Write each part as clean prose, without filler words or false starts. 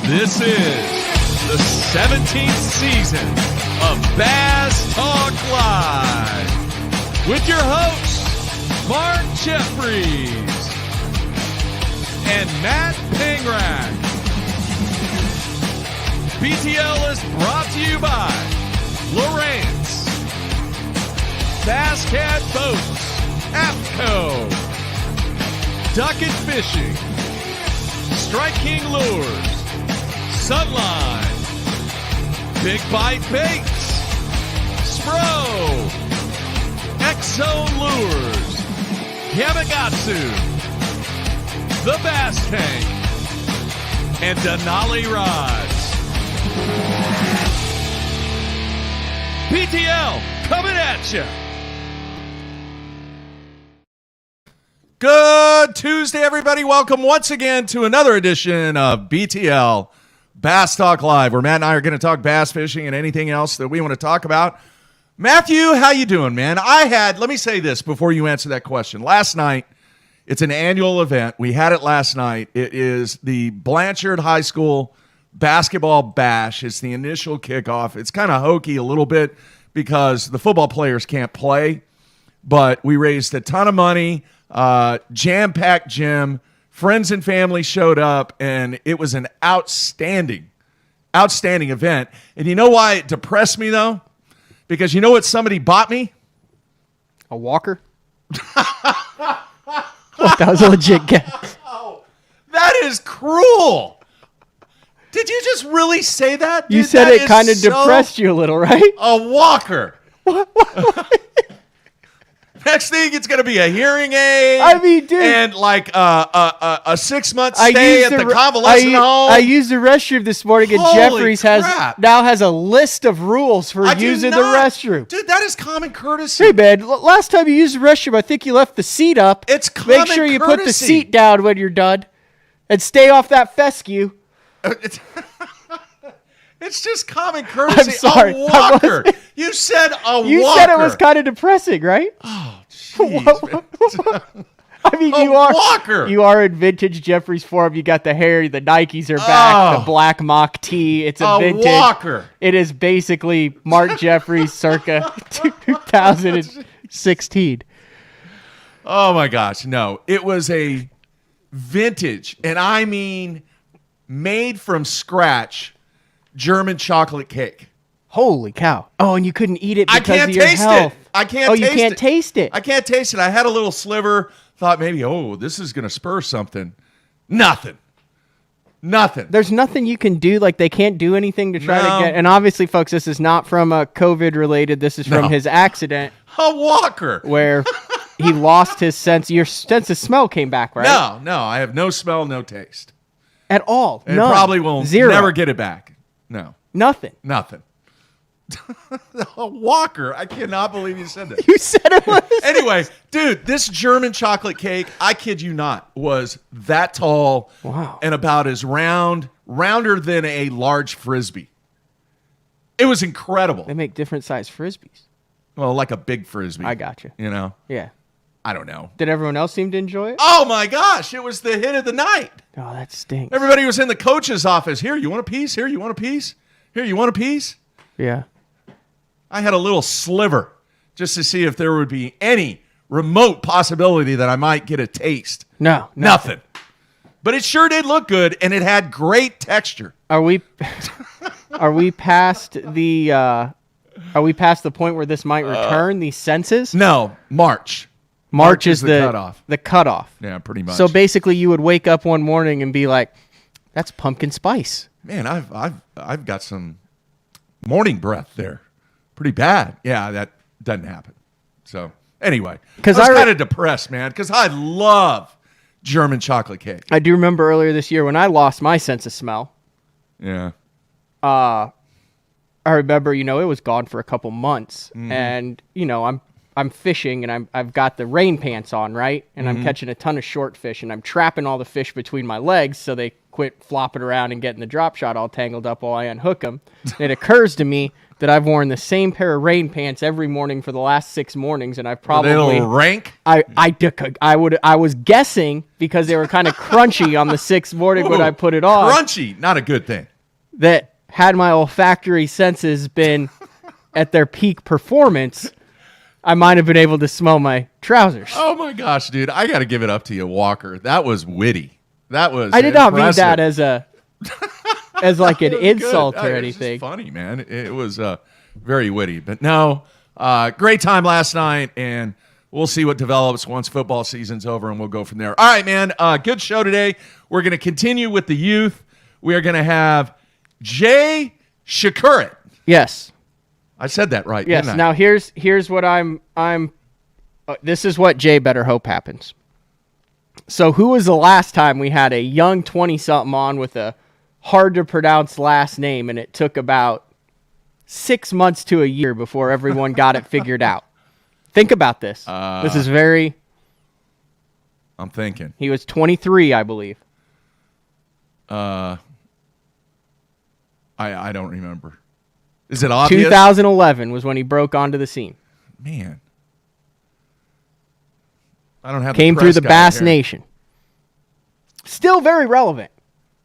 This is the 17th season of Bass Talk Live with your hosts, Mark Jeffries and Matt Pangrat. BTL is brought to you by Lawrence, Bass Cat Boats, APCO, Ducket Fishing, Strike King Lures, Sunline, Big Bite Baits, Spro, X-Zone Lures, Yamagatsu, The Bass Tank, and Denali Rods. BTL coming at you. Good Tuesday, everybody. Welcome once again to another edition of BTL Bass Talk Live, where Matt and I are going to talk bass fishing and anything else that we want to talk about. Matthew, how you doing, man? Let me say this before you answer that question. Last night, it's an annual event. We had it last night. It is the Blanchard High School Basketball Bash. It's the initial kickoff. It's kind of hokey a little bit because the football players can't play, but we raised a ton of money. Jam-packed gym, friends and family showed up, and it was an outstanding event. And you know why it depressed me, though? Because you know what somebody bought me? A walker? That was a legit guess. Oh, that is cruel. Did you just really say that? You said it kind of depressed you a little, right? A walker. What? Next thing, it's going to be a hearing aid. I mean, dude. And like a 6-month stay at the convalescent home. I used the restroom this morning, and Jeffries now has a list of rules for using the restroom. Dude, that is common courtesy. Hey, man, last time you used the restroom, I think you left the seat up. It's common courtesy. Make sure you put the seat down when you're done. And stay off that fescue. It's just common courtesy. I'm sorry. A walker. You said a walker. You said it was kind of depressing, right? Oh, jeez. I mean, you are in vintage Jeffries form. You got the hair, the Nikes are back, the black mock tee. It's a vintage walker. It is basically Mark Jeffries circa 2016. Oh my gosh, no. It was a vintage, and I mean made from scratch German chocolate cake. Holy cow. Oh, and you couldn't eat it because of your health. I can't taste it. Oh, you can't taste it. I can't taste it. I had a little sliver. Thought maybe, this is going to spur something. Nothing. There's nothing you can do. Like, they can't do anything to try to get. And obviously, folks, this is not from COVID related. This is from his accident. A walker. Where he lost his sense. Your sense of smell came back, right? No. I have no smell, no taste. At all. And probably will never get it back. No. Nothing. A walker. I cannot believe you said that. You said it was. Anyway, dude, this German chocolate cake, I kid you not, was that tall. Wow. And about as rounder than a large Frisbee. It was incredible. They make different size Frisbees. Well, like a big Frisbee. I got you. You know? Yeah. I don't know. Did everyone else seem to enjoy it? Oh, my gosh. It was the hit of the night. Oh, that stinks. Everybody was in the coach's office. Here, you want a piece? Here, you want a piece? Here, you want a piece? Yeah. I had a little sliver just to see if there would be any remote possibility that I might get a taste. No. Nothing. But it sure did look good, and it had great texture. Are we past the point where this might return, these senses? No, March. March is the cutoff. The cutoff. Yeah, pretty much. So basically, you would wake up one morning and be like, "That's pumpkin spice." Man, I've got some morning breath there, pretty bad. Yeah, that doesn't happen. So anyway, because I was kind of depressed, man, because I love German chocolate cake. I do remember earlier this year when I lost my sense of smell. Yeah. I remember, it was gone for a couple months, and I'm fishing and I've got the rain pants on, right? And I'm catching a ton of short fish and I'm trapping all the fish between my legs so they quit flopping around and getting the drop shot all tangled up while I unhook them. It occurs to me that I've worn the same pair of rain pants every morning for the last 6 mornings, and I've probably rank. I was guessing because they were kind of crunchy on the 6th morning when I put it on. Crunchy, not a good thing. That had my olfactory senses been at their peak performance, I might have been able to smell my trousers. Oh my gosh, dude! I got to give it up to you, Walker. That was witty. That was. I did not mean that as like an insult or It was anything. just funny, man. It was very witty, but no, great time last night, and we'll see what develops once football season's over, and we'll go from there. All right, man. Good show today. We're going to continue with the youth. We are going to have Jay Przekurat. Yes. I said that right. Yes. Didn't I? Now here's what I'm. This is what Jay better hope happens. So who was the last time we had a young 20-something on with a hard to pronounce last name, and it took about 6 months to a year before everyone got it figured out? Think about this. This is very. I'm thinking. He was 23, I believe. I don't remember. Is it obvious? 2011 was when he broke onto the scene. Man. I don't have Came the through the guy Bass here. Nation. Still very relevant.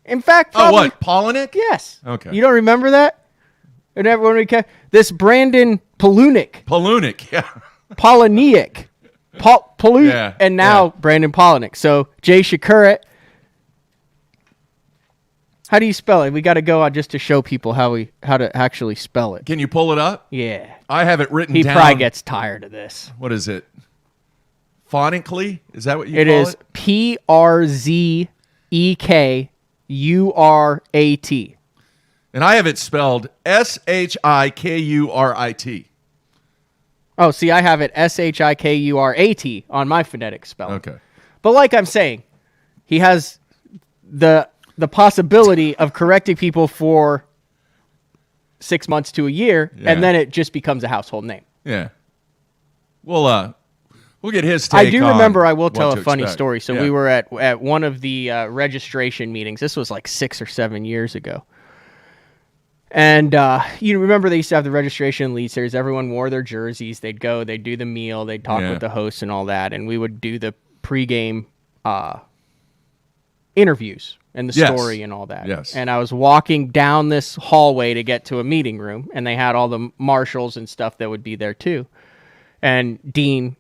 In fact, probably, what? Polinick? Yes. Okay. You don't remember that? And everyone this Brandon Polunick. Polunick, yeah. Poliniak. Yeah, and now yeah. Brandon Polinick. So Jay Przekurat. How do you spell it? We got to go on just to show people how to actually spell it. Can you pull it up? Yeah. I have it written He down. probably gets tired of this. What is it? Phonically? Is that what you It call is it? Przekurat. And I have it spelled Shikurit. Oh, see, I have it Shikurat on my phonetic spelling. Okay. But like I'm saying, he has the possibility of correcting people for 6 months to a year, and then it just becomes a household name. Yeah. We'll get his take. I do remember. I will what tell to a funny expect. story. So Yeah. we were at one of the registration meetings. This was like 6 or 7 years ago. And you remember they used to have the registration Elite Series. Everyone wore their jerseys. They'd go. They'd do the meal. They'd talk with the hosts and all that. And we would do the pregame interviews and the story and all that. Yes. And I was walking down this hallway to get to a meeting room, and they had all the marshals and stuff that would be there too. And Dean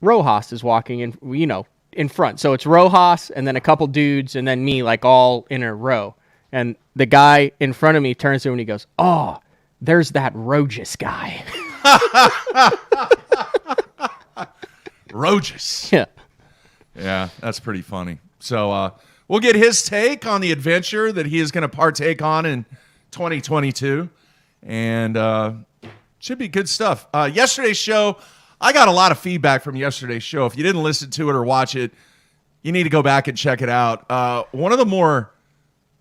Rojas is walking in, in front. So it's Rojas and then a couple dudes and then me, like all in a row. And the guy in front of me turns to him and he goes, "Oh, there's that Rojas guy." Rojas. Yeah. Yeah, that's pretty funny. So we'll get his take on the adventure that he is going to partake on in 2022. And should be good stuff. Yesterday's show, I got a lot of feedback from yesterday's show. If you didn't listen to it or watch it, you need to go back and check it out. One of the more,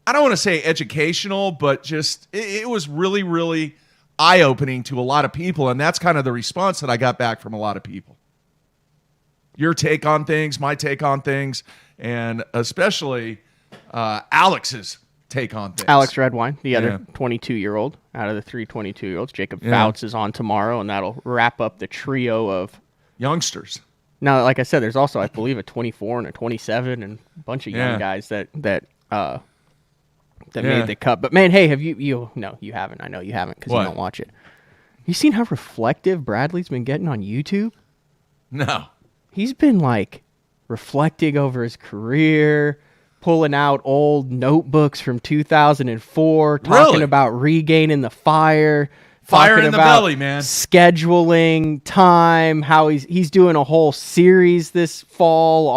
I don't want to say educational, but just it was really, really eye-opening to a lot of people. And that's kind of the response that I got back from a lot of people. Your take on things, my take on things, and especially Alex's take on things. Alex Redwine, the other 22-year-old out of the 3 22-year-olds. Jacob Fouts is on tomorrow, and that'll wrap up the trio of youngsters. Now, like I said, there's also, I believe, a 24 and a 27 and a bunch of young guys that made the cut. But man, hey, have you? No, you haven't. I know you haven't because you don't watch it. You seen how reflective Bradley's been getting on YouTube? No. He's been like reflecting over his career, pulling out old notebooks from 2004, talking about regaining the fire. Fire in the belly, man. Scheduling time, how he's doing a whole series this fall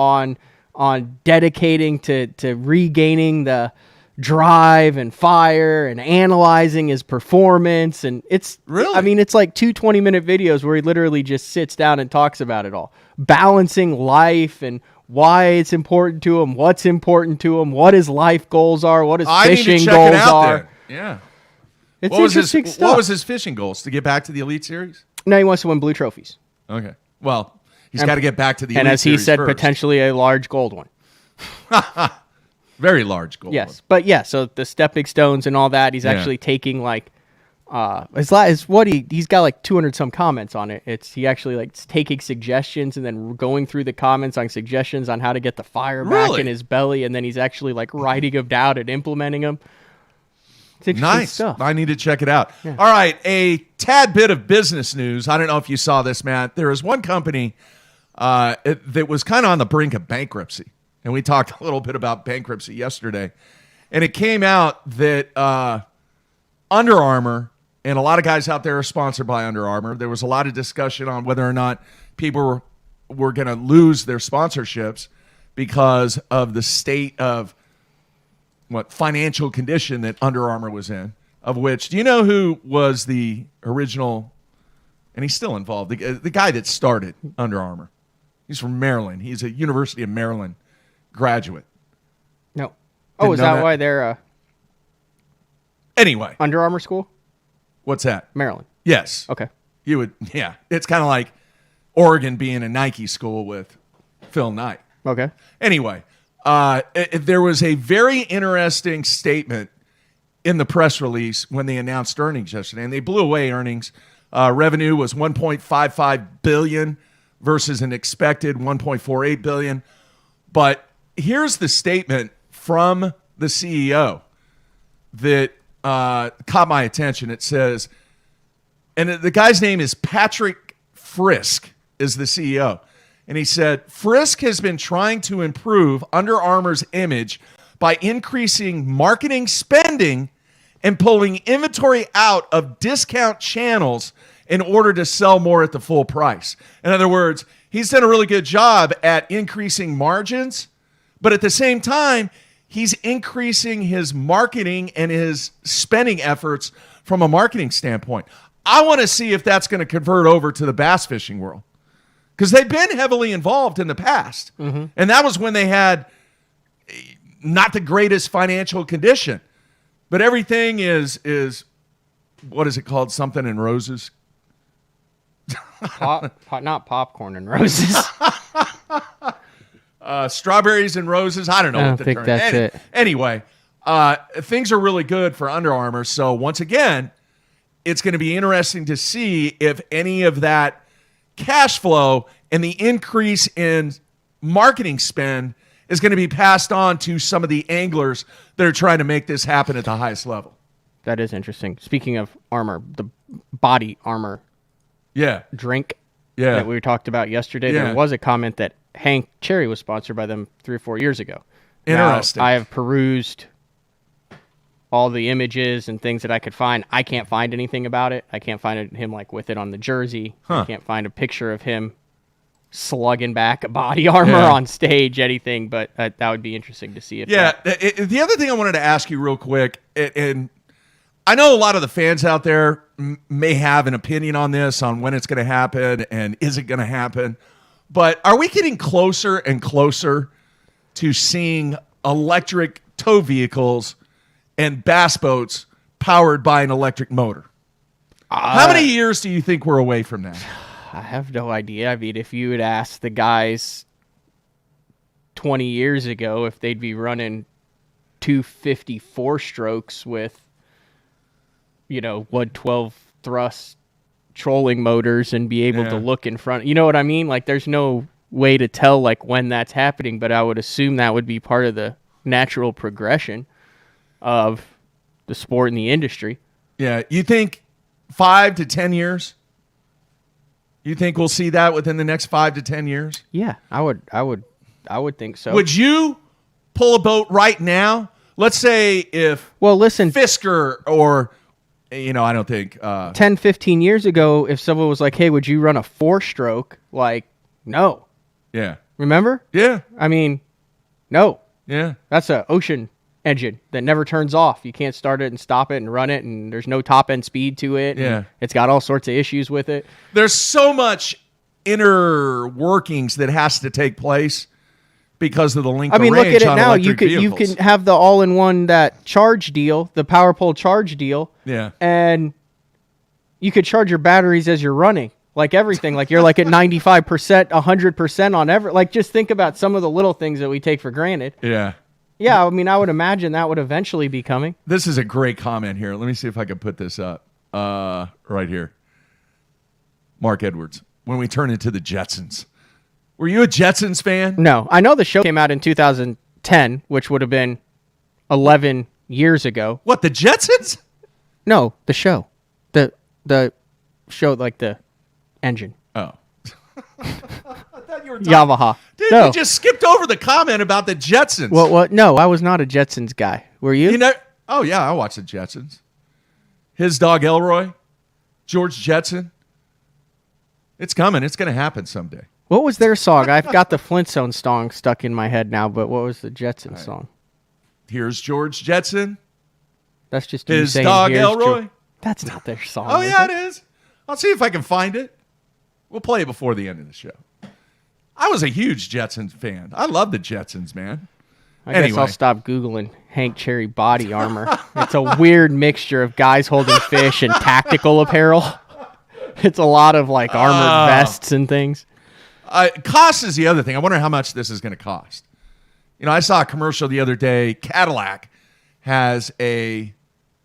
on dedicating to regaining the drive and fire and analyzing his performance. And it's really, I mean, it's like 2 20-minute videos where he literally just sits down and talks about it all, balancing life and why it's important to him, what's important to him, what his life goals are, what his fishing goals are. Then. Yeah. It's interesting stuff. What was his fishing goals? To get back to the Elite Series? No, he wants to win blue trophies. Okay. Well, he's got to get back to the Elite Series. And as he Series said, first. potentially a large gold one. Very large goal. Yes, but yeah, so the stepping stones and all that, he's actually taking like he's got like 200 some comments on it. He actually like taking suggestions and then going through the comments on suggestions on how to get the fire back in his belly, and then he's actually like writing them down and implementing them. It's interesting stuff. I need to check it out. Yeah. All right, a tad bit of business news. I don't know if you saw this, Matt. There was one company that was kind of on the brink of bankruptcy, and we talked a little bit about bankruptcy yesterday, and it came out that Under Armour, and a lot of guys out there are sponsored by Under Armour. There was a lot of discussion on whether or not people were going to lose their sponsorships because of the state of financial condition that Under Armour was in. Of which, do you know who was the original, and he's still involved, the guy that started Under Armour? He's from Maryland. He's a University of Maryland graduate. No. Oh, is that why they're anyway, Under Armour school? What's that? Maryland. Yes. Okay. You would, yeah. It's kind of like Oregon being a Nike school with Phil Knight. Okay. Anyway, there was a very interesting statement in the press release when they announced earnings yesterday, and they blew away earnings. Revenue was $1.55 billion versus an expected $1.48 billion. But here's the statement from the CEO that caught my attention. It says, and the guy's name is Patrick Frisk, is the CEO. And he said, Frisk has been trying to improve Under Armour's image by increasing marketing spending and pulling inventory out of discount channels in order to sell more at the full price. In other words, he's done a really good job at increasing margins, but at the same time, he's increasing his marketing and his spending efforts from a marketing standpoint. I want to see if that's going to convert over to the bass fishing world, because they've been heavily involved in the past. Mm-hmm. And that was when they had not the greatest financial condition. But everything is what is it called? Something in roses? Not popcorn and roses. Strawberries and roses. I don't know. I don't think that's it. Anyway, things are really good for Under Armour. So once again, it's going to be interesting to see if any of that cash flow and the increase in marketing spend is going to be passed on to some of the anglers that are trying to make this happen at the highest level. That is interesting. Speaking of armor, the body armor drink that we talked about yesterday, there was a comment that Hank Cherry was sponsored by them 3 or 4 years ago. Interesting. Now, I have perused all the images and things that I could find. I can't find anything about it. I can't find him like with it on the jersey. I can't find a picture of him slugging back a body armor on stage, anything, but that would be interesting to see. The other thing I wanted to ask you real quick, and I know a lot of the fans out there may have an opinion on this, on when it's going to happen and is it going to happen, but are we getting closer and closer to seeing electric tow vehicles and bass boats powered by an electric motor? How many years do you think we're away from that? I have no idea. I mean, if you had asked the guys 20 years ago if they'd be running 254 strokes with, 112 thrust trolling motors and be able to look in front, you know what I mean? Like, there's no way to tell like when that's happening, but I would assume that would be part of the natural progression of the sport and the industry. Yeah, you think 5 to 10 years? You think we'll see that within the next 5 to 10 years? Yeah, I would think so. Would you pull a boat right now? Let's say if Fisker or I don't think 10, 15 years ago, if someone was like, "Hey, would you run a 4-stroke?" Like, no. Yeah. Remember? Yeah. I mean, no. Yeah. That's an ocean engine that never turns off. You can't start it and stop it and run it, and there's no top end speed to it. Yeah. It's got all sorts of issues with it. There's so much inner workings that has to take place because of the length of range. Look at it now. You vehicles. can have the all-in-one, that charge deal, the power pole charge deal. Yeah. And you could charge your batteries as you're running. Like everything. Like you're like at 95%, 100% on every. Like, just think about some of the little things that we take for granted. Yeah. Yeah, I mean, I would imagine that would eventually be coming. This is a great comment here. Let me see if I can put this up. Right here. Mark Edwards. When we turn into the Jetsons. Were you a Jetsons fan? No, I know the show came out in 2010, which would have been 11 years ago. What, the Jetsons? No, the show. The show, like the engine. Oh. I thought you were talking. Yamaha. Dude, no. you just skipped over the comment about the Jetsons. Well, no, I was not a Jetsons guy. Were you? You know? Oh, yeah, I watched the Jetsons. His dog Elroy, George Jetson. It's coming. It's going to happen someday. What was their song? I've got the Flintstone song stuck in my head now, but what was the Jetsons song? Here's George Jetson. That's just you His saying, dog "Here's Elroy. George." That's not their song. Oh, is yeah, it? it is. I'll see if I can find it. We'll play it before the end of the show. I was a huge Jetsons fan. I love the Jetsons, man. I guess I'll stop Googling Hank Cherry body armor. It's a weird mixture of guys holding fish and tactical apparel. It's a lot of like armored vests and things. Cost is the other thing. I wonder how much this is going to cost. You know, I saw a commercial the other day. Cadillac has a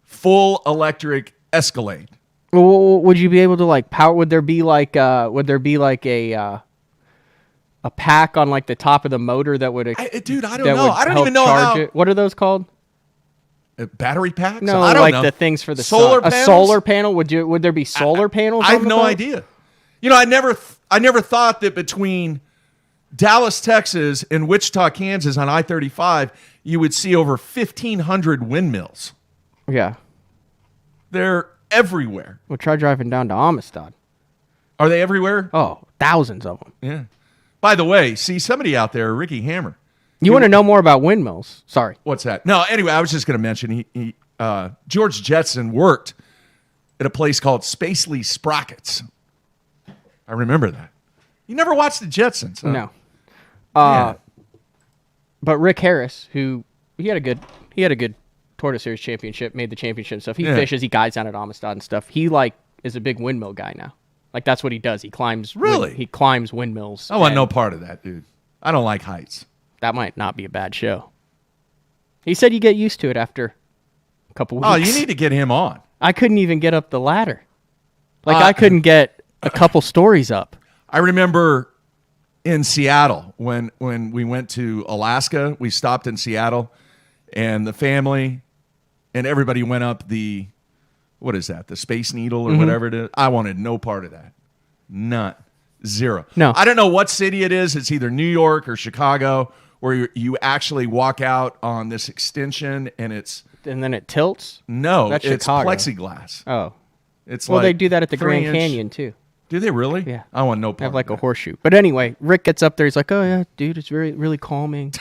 full electric Escalade. Well, would you be able to like power? Would there be like a pack on like the top of the motor that would? Dude, I don't know. I don't even know how. It? What are those called? Battery packs? No, I don't like know. the things for the solar sun. panels? A solar panel? Would there be solar panels? I have on the no boat? idea. You know, I never thought that between Dallas, Texas, and Wichita, Kansas on I-35, you would see over 1,500 windmills. Yeah. They're everywhere. Well, try driving down to Amistad. Are they everywhere? Oh, thousands of them. Yeah. By the way, see somebody out there, Ricky Hammer. You want to know more about windmills? Sorry. What's that? No, anyway, I was just going to mention George Jetson worked at a place called Spacely Sprockets. I remember that. You never watched the Jetsons, huh? No. Yeah. But Rick Harris, who he had a good Tortoise Series championship, made the championship and stuff. He fishes, he guides down at Amistad and stuff. He like is a big windmill guy now. Like that's what he does. He climbs. Really? He climbs windmills. I want no part of that, dude. I don't like heights. That might not be a bad show. He said you get used to it after a couple weeks. Oh, you need to get him on. I couldn't even get up the ladder. Like I couldn't get a couple stories up. I remember in Seattle when we went to Alaska, we stopped in Seattle, and the family and everybody went up the, what is that, the Space Needle or whatever it is. I wanted no part of that. None. Zero. No. I don't know what city it is. It's either New York or Chicago where you actually walk out on this extension and it's... And then it tilts? No, That's it's Chicago. plexiglass. Oh. It's well, like they do that at the Grand 3-inch. Canyon, too. Do they really? Yeah. I want no They part have like of a that. horseshoe. But anyway, Rick gets up there. He's like, oh, yeah, dude, it's really calming,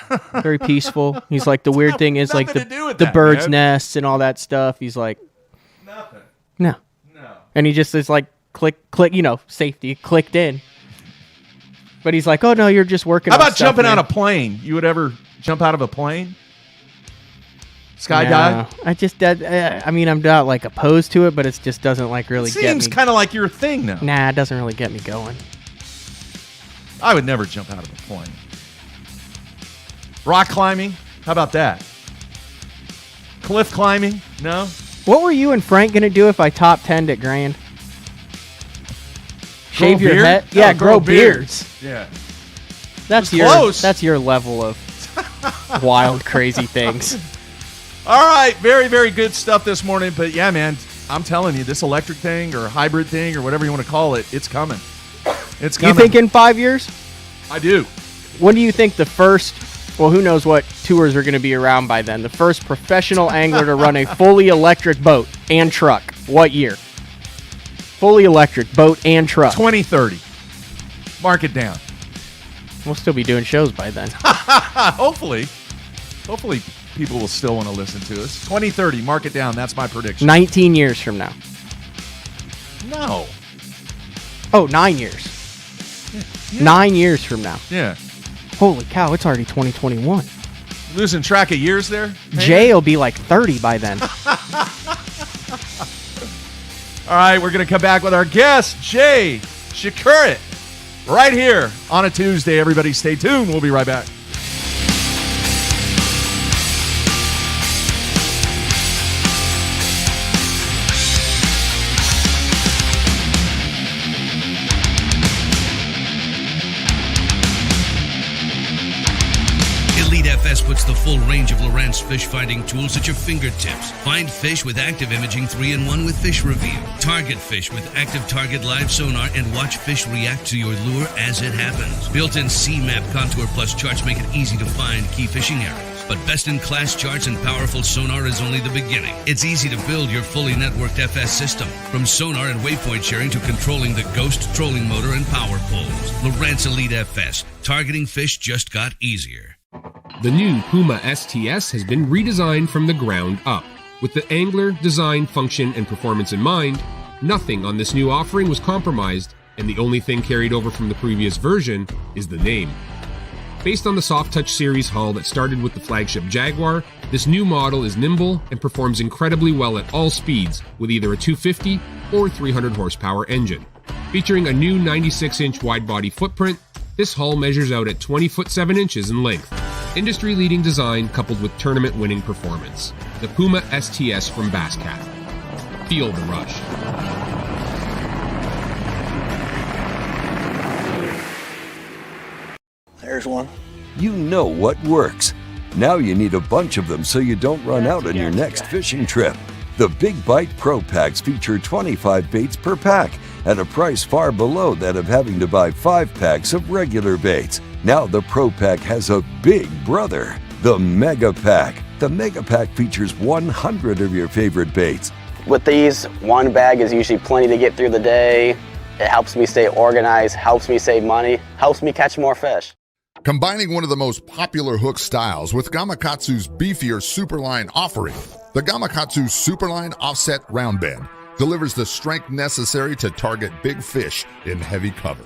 very peaceful. He's like, the weird thing is like nothing to do with the that, bird's man. nests and all that stuff. He's like, Nothing. no. No. And he just is like, click, safety, clicked in. But he's like, oh, no, you're just working How on about stuff, jumping man. out of a plane? You would ever jump out of a plane? Skydive? No, I mean, I'm not like opposed to it, but it just doesn't like really get Seems me. kind of like your thing now. Nah, it doesn't really get me going. I would never jump out of a plane. Rock climbing? How about that? Cliff climbing? No? What were you and Frank going to do if I top 10'd at Grand? Shave Grow your beard? head? No, Yeah, grow grow beards. Yeah. That's was close. That's your level of wild, crazy things. All right. Very, very good stuff this morning. But yeah, man, I'm telling you, this electric thing or hybrid thing or whatever you want to call it, it's coming. It's coming. You think in 5 years? I do. When do you think the first, well, who knows what tours are going to be around by then, the first professional angler to run a fully electric boat and truck? What year? Fully electric boat and truck. 2030. Mark it down. We'll still be doing shows by then. Hopefully people will still want to listen to us. 2030, mark it down. That's my prediction. 19 years from now. No. Oh, 9 years. Yeah. 9 years from now. Yeah. Holy cow, it's already 2021. Losing track of years there? Hey? Jay will be like 30 by then. All right, we're going to come back with our guest, Jay Przekurat, right here on a Tuesday. Everybody stay tuned. We'll be right back. the full range of Lowrance fish finding tools at your fingertips. Find fish with active imaging 3-in-1 with Fish Reveal. Target fish with active target live sonar and watch fish react to your lure as it happens. Built-in C-Map Contour Plus charts make it easy to find key fishing areas. But best-in-class charts and powerful sonar is only the beginning. It's easy to build your fully networked FS system. From sonar and waypoint sharing to controlling the Ghost trolling motor and power poles. Lowrance Elite FS. Targeting fish just got easier. The new Puma STS has been redesigned from the ground up. With the angler, design, function, and performance in mind, nothing on this new offering was compromised, and the only thing carried over from the previous version is the name. Based on the Soft Touch series hull that started with the flagship Jaguar, this new model is nimble and performs incredibly well at all speeds with either a 250 or 300 horsepower engine. Featuring a new 96-inch wide-body footprint, this hull measures out at 20 foot 7 inches in length. Industry-leading design coupled with tournament-winning performance. The Puma STS from Basscat. Feel the rush. There's one. You know what works. Now you need a bunch of them so you don't run out on your next fishing trip. The Big Bite Pro Packs feature 25 baits per pack at a price far below that of having to buy 5 packs of regular baits. Now the Pro Pack has a big brother, the Mega Pack. The Mega Pack features 100 of your favorite baits. With these, one bag is usually plenty to get through the day. It helps me stay organized, helps me save money, helps me catch more fish. Combining one of the most popular hook styles with Gamakatsu's beefier Superline offering, the Gamakatsu Superline Offset Round Bend delivers the strength necessary to target big fish in heavy cover.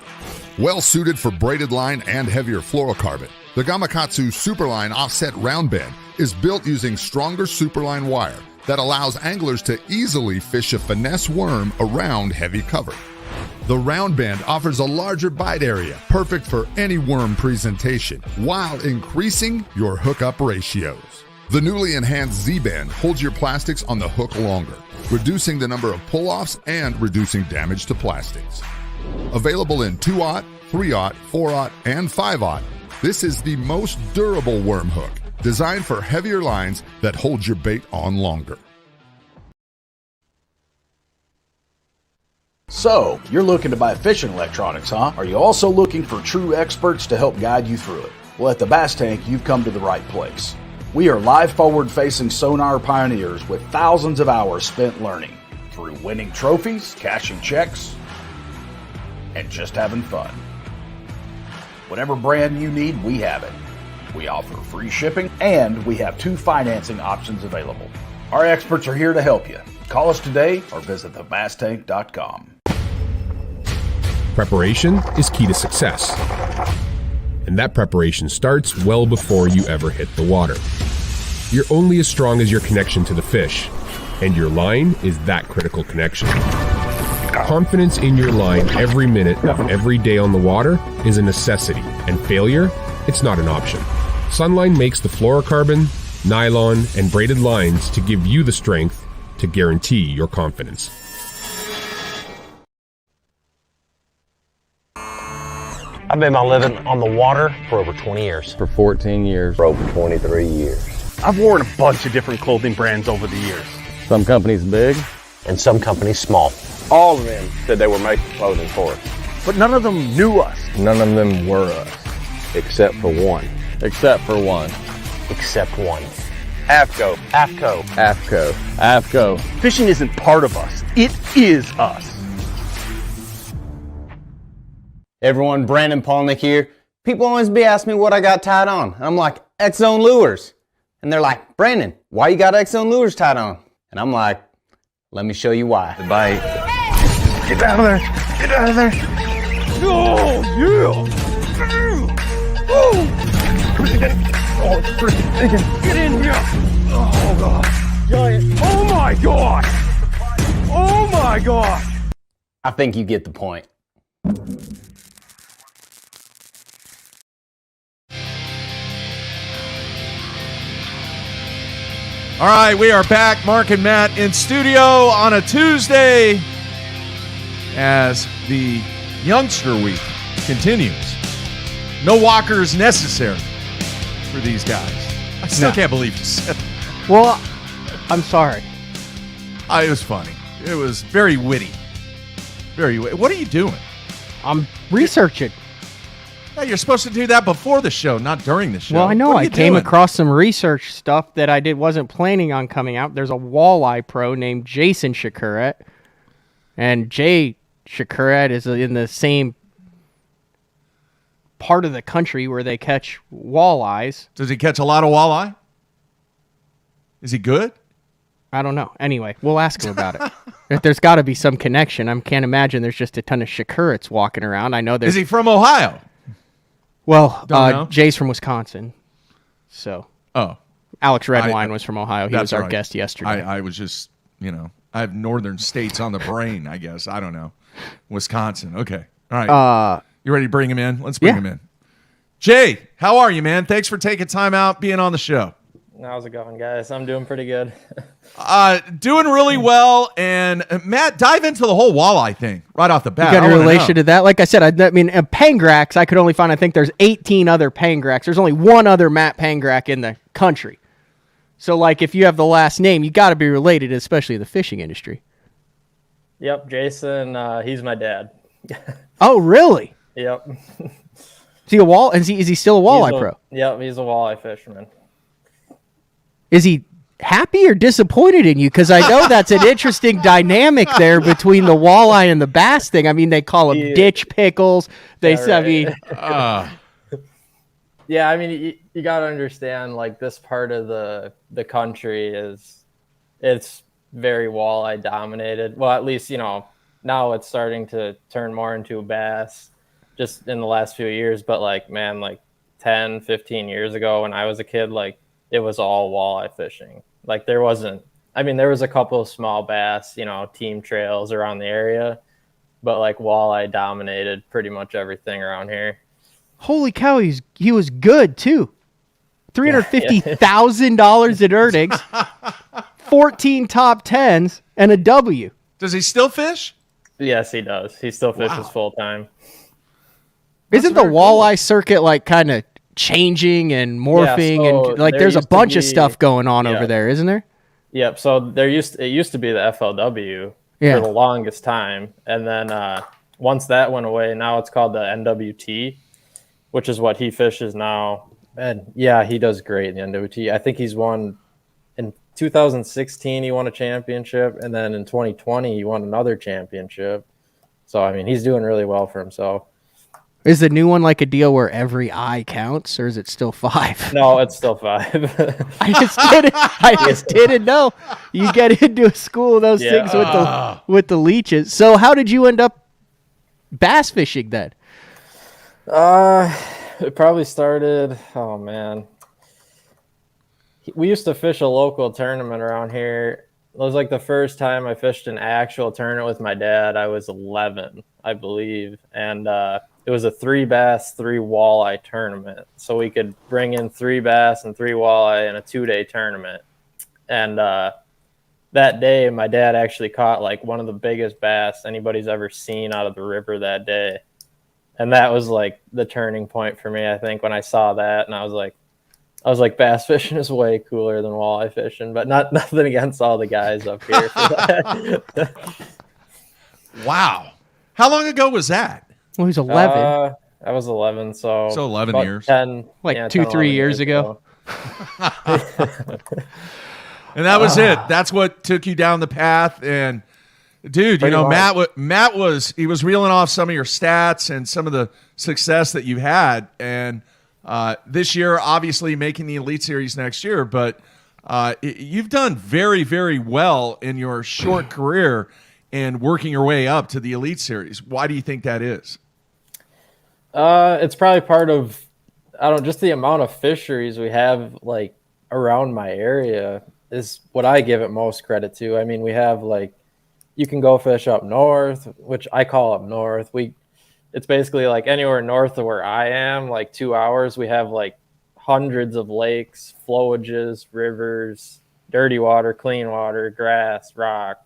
Well suited for braided line and heavier fluorocarbon, the Gamakatsu Superline Offset Round Bend is built using stronger Superline wire that allows anglers to easily fish a finesse worm around heavy cover. The round bend offers a larger bite area, perfect for any worm presentation, while increasing your hookup ratios. The newly enhanced Z-Bend holds your plastics on the hook longer, reducing the number of pull-offs and reducing damage to plastics. Available in 2/0, 3/0, 4/0, and 5/0, this is the most durable worm hook, designed for heavier lines that hold your bait on longer. So, you're looking to buy fishing electronics, huh? Are you also looking for true experts to help guide you through it? Well, at the Bass Tank, you've come to the right place. We are live forward-facing sonar pioneers with thousands of hours spent learning through winning trophies, cashing checks, and just having fun. Whatever brand you need, we have it. We offer free shipping, and we have 2 financing options available. Our experts are here to help you. Call us today or visit thebasstank.com. Preparation is key to success. And that preparation starts well before you ever hit the water. You're only as strong as your connection to the fish, and your line is that critical connection. Confidence in your line every minute of every day on the water is a necessity, and failure, it's not an option. Sunline makes the fluorocarbon, nylon, and braided lines to give you the strength to guarantee your confidence. I've been my living on the water for over 20 years. For 14 years. For over 23 years. I've worn a bunch of different clothing brands over the years. Some companies big. And some companies small. All of them said they were making clothing for us. But none of them knew us. None of them were us. Except for one. Except for one. Except one. AFCO. AFCO. AFCO. AFCO. Fishing isn't part of us. It is us. Everyone, Brandon Polnick here. People always be asking me what I got tied on. And I'm like, X-Zone Lures. And they're like, Brandon, why you got X-Zone Lures tied on? And I'm like, let me show you why. The bite. Get out of there. Get out of there. Oh, yeah. Oh, it's freaking thinking. Get in here. Oh, God. Giant. Oh, my gosh. Oh, my gosh. I think you get the point. All right, we are back, Mark and Matt in studio on a Tuesday as the Youngster Week continues. No walkers necessary for these guys. I still can't believe you said that. Well, I'm sorry. It was funny. It was very witty. Very witty. What are you doing? I'm researching. Yeah, you're supposed to do that before the show, not during the show. Well, I know. What are I you came doing? across some research stuff that I wasn't planning on coming out. There's a walleye pro named Jason Przekurat, and Jay Przekurat is in the same part of the country where they catch walleyes. Does he catch a lot of walleye? Is he good? I don't know. Anyway, we'll ask him about it. There's got to be some connection. I can't imagine there's just a ton of Przekurats walking around. I know there's. Is he from Ohio? Well, Don't know. Jay's from Wisconsin. So. Oh. Alex Redwine was from Ohio. He was our right. guest yesterday. I was just, I have northern states on the brain, I guess. I don't know. Wisconsin. Okay. All right. You ready to bring him in? Let's bring him in. Jay, how are you, man? Thanks for taking time out being on the show. How's it going, guys? I'm doing pretty good. Doing really well. And Matt, dive into the whole walleye thing right off the bat. You got a relation to that? Like I said, I mean, Pangracs, I could only find, I think there's 18 other Pangracs. There's only one other Matt Pangrac in the country. So, like, if you have the last name, you got to be related, especially in the fishing industry. Yep, Jason, he's my dad. Oh, really? Yep. Is he is he still a walleye pro? Yep, he's a walleye fisherman. Is he happy or disappointed in you? Because I know that's an interesting dynamic there between the walleye and the bass thing. I mean, they call them ditch pickles. Yeah, I mean, you got to understand, like, this part of the country it's very walleye dominated. Well, at least, now it's starting to turn more into a bass just in the last few years. But, like, man, like 10, 15 years ago when I was a kid, like, it was all walleye fishing. Like, there was a couple of small bass, team trails around the area, but, like, walleye dominated pretty much everything around here. Holy cow, he was good too. $350,000 in earnings, 14 top tens, and a W. Does he still fish? Yes, he does. He still fishes full time. Isn't the walleye circuit like kind of changing and morphing, and like there's a bunch of stuff going on over there, isn't there? Yep. So it used to be the FLW for the longest time, and then once that went away, now it's called the NWT, which is what he fishes now. And yeah, he does great in the NWT. I think he's won in 2016. He won a championship, and then in 2020 he won another championship. So I mean, he's doing really well for himself. Is the new one like a deal where every eye counts, or is it still 5? No, it's still 5. I just didn't know. You get into a school of those things with the leeches. So how did you end up bass fishing then? It probably started. Oh man, we used to fish a local tournament around here. It was like the first time I fished an actual tournament with my dad. I was 11, I believe, and it was a 3 bass, 3 walleye tournament. So we could bring in 3 bass and 3 walleye in a 2-day tournament. And that day, my dad actually caught like one of the biggest bass anybody's ever seen out of the river that day. And that was like the turning point for me, I think, when I saw that. And I was like, bass fishing is way cooler than walleye fishing, but nothing against all the guys up here for that. Wow. How long ago was that? Well, he's 11. I was 11, so 11 years. 10, like 2-3 years ago. And that was it. That's what took you down the path. And dude, Matt was reeling off some of your stats and some of the success that you had. And this year, obviously making the Elite Series next year, but you've done very, very well in your short career and working your way up to the Elite Series. Why do you think that is? It's probably part of, just the amount of fisheries we have like around my area is what I give it most credit to. I mean, we have like, you can go fish up north, which I call up north. It's basically like anywhere north of where I am, like 2 hours, we have like hundreds of lakes, flowages, rivers, dirty water, clean water, grass, rock,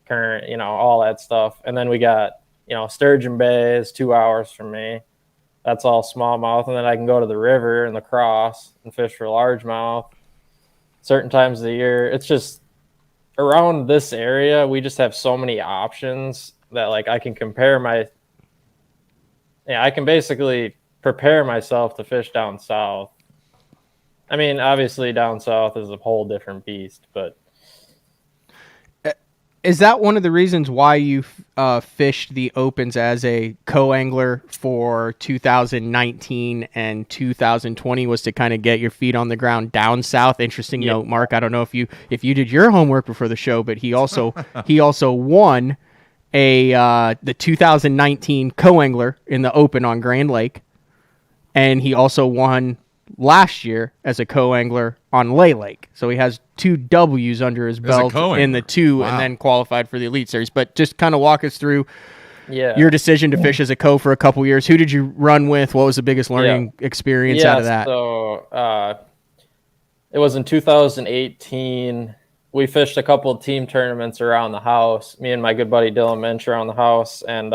current, all that stuff. And then we got, Sturgeon Bay is 2 hours from me. That's all smallmouth, and then I can go to the river and the cross and fish for largemouth certain times of the year. It's just around this area, we just have so many options that like I can I can basically prepare myself to fish down south. I mean, obviously down south is a whole different beast, but is that one of the reasons why you fished the opens as a co-angler for 2019 and 2020 was to kind of get your feet on the ground down south? Interesting note, Mark. I don't know if you did your homework before the show, but he also won the 2019 co-angler in the open on Grand Lake, and he also won last year as a co-angler on Lay Lake. So he has 2 W's under his belt in the 2 and then qualified for the Elite Series. But just kind of walk us through your decision to fish as a co for a couple years. Who did you run with? What was the biggest learning experience out of that? So it was in 2018. We fished a couple of team tournaments around the house, me and my good buddy Dylan Mensch around the house, and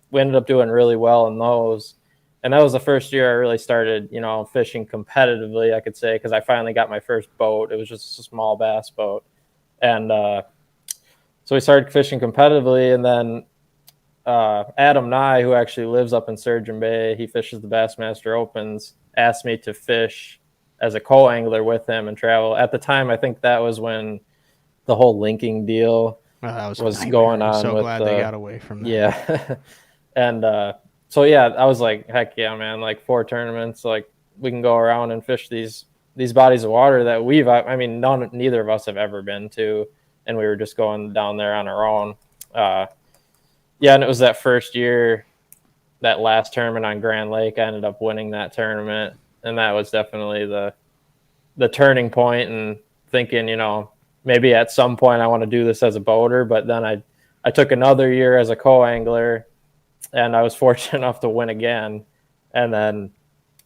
we ended up doing really well in those. And that was the first year I really started, fishing competitively, I could say, because I finally got my first boat. It was just a small bass boat. And so we started fishing competitively. And then Adam Nye, who actually lives up in Sturgeon Bay, he fishes the Bassmaster Opens, asked me to fish as a co-angler with him and travel. At the time, I think that was when the whole linking deal was going on. So glad they got away from that. Yeah. And so yeah, I was like, heck yeah, man, like 4 tournaments, like we can go around and fish these bodies of water that neither of us have ever been to, and we were just going down there on our own. And it was that first year, that last tournament on Grand Lake, I ended up winning that tournament, and that was definitely the turning point, and thinking, maybe at some point I want to do this as a boater. But then I took another year as a co-angler, and I was fortunate enough to win again. And then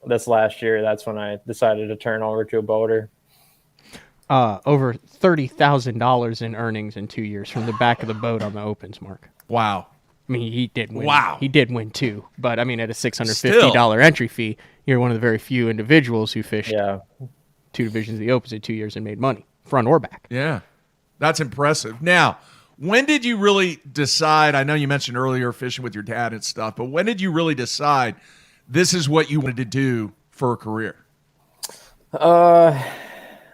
this last year, that's when I decided to turn over to a boater. Over $30,000 in earnings in 2 years from the back of the boat on the opens, Mark. Wow. I mean, he did win. Wow. He did win 2. But, I mean, at a $650 entry fee, you're one of the very few individuals who fished 2 divisions of the opens in 2 years and made money, front or back. Yeah. That's impressive. Now, when did you really decide? I know you mentioned earlier fishing with your dad and stuff, but when did you really decide this is what you wanted to do for a career?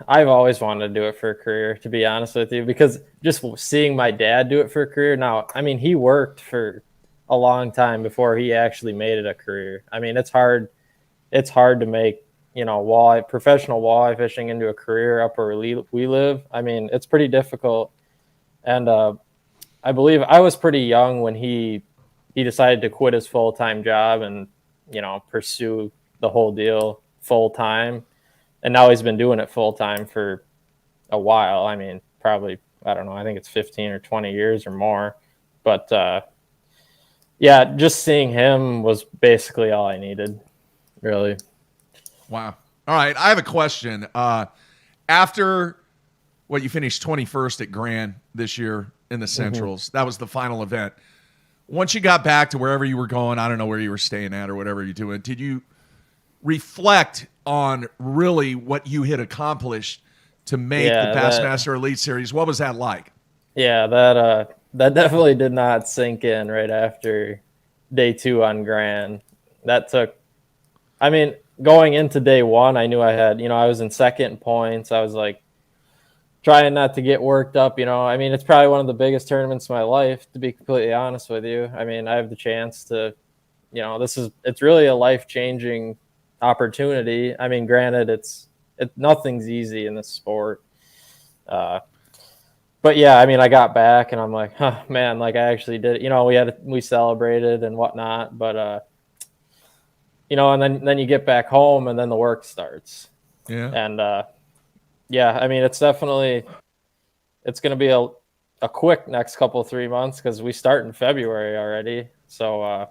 I've always wanted to do it for a career, to be honest with you, because just seeing my dad do it for a career. Now, I mean, he worked for a long time before he actually made it a career. I mean, it's hard to make, professional walleye fishing into a career up where we live. I mean, it's pretty difficult. And I believe I was pretty young when he decided to quit his full-time job and, pursue the whole deal full-time. And now he's been doing it full-time for a while. I mean, probably, I don't know, I think it's 15 or 20 years or more. But, just seeing him was basically all I needed, really. Wow. All right, I have a question. After you finished 21st at Grand this year in the Centrals. That was the final event. Once you got back to wherever you were going, I don't know where you were staying at or whatever you're doing, did you reflect on really what you had accomplished to make the Bassmaster Elite Series? What was that like? Yeah, that definitely did not sink in right after day 2 on Grand. That took, going into day 1, I knew I had, I was in second points. I was like, trying not to get worked up, it's probably one of the biggest tournaments of my life, to be completely honest with you. I mean, I have the chance to, it's really a life-changing opportunity. I mean, granted, nothing's easy in this sport. But yeah, I got back and I'm like, man, like I actually did it. We celebrated and whatnot, but, and then you get back home and then the work starts. Yeah. And, it's definitely, it's going to be a quick next 3 months because we start in February already. So,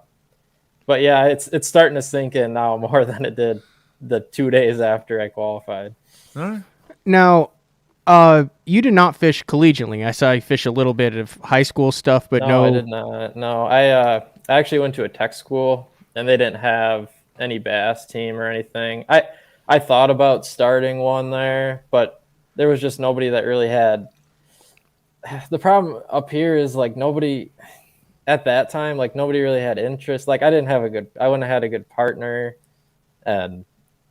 but yeah, it's starting to sink in now more than it did the 2 days after I qualified. All right. Now, you did not fish collegiately. I saw you fish a little bit of high school stuff, but no. I did not. No, I actually went to a tech school and they didn't have any bass team or anything. I thought about starting one there, but there was just nobody that really had. The problem up here is like nobody at that time, like nobody really had interest. Like I wouldn't have had a good partner, and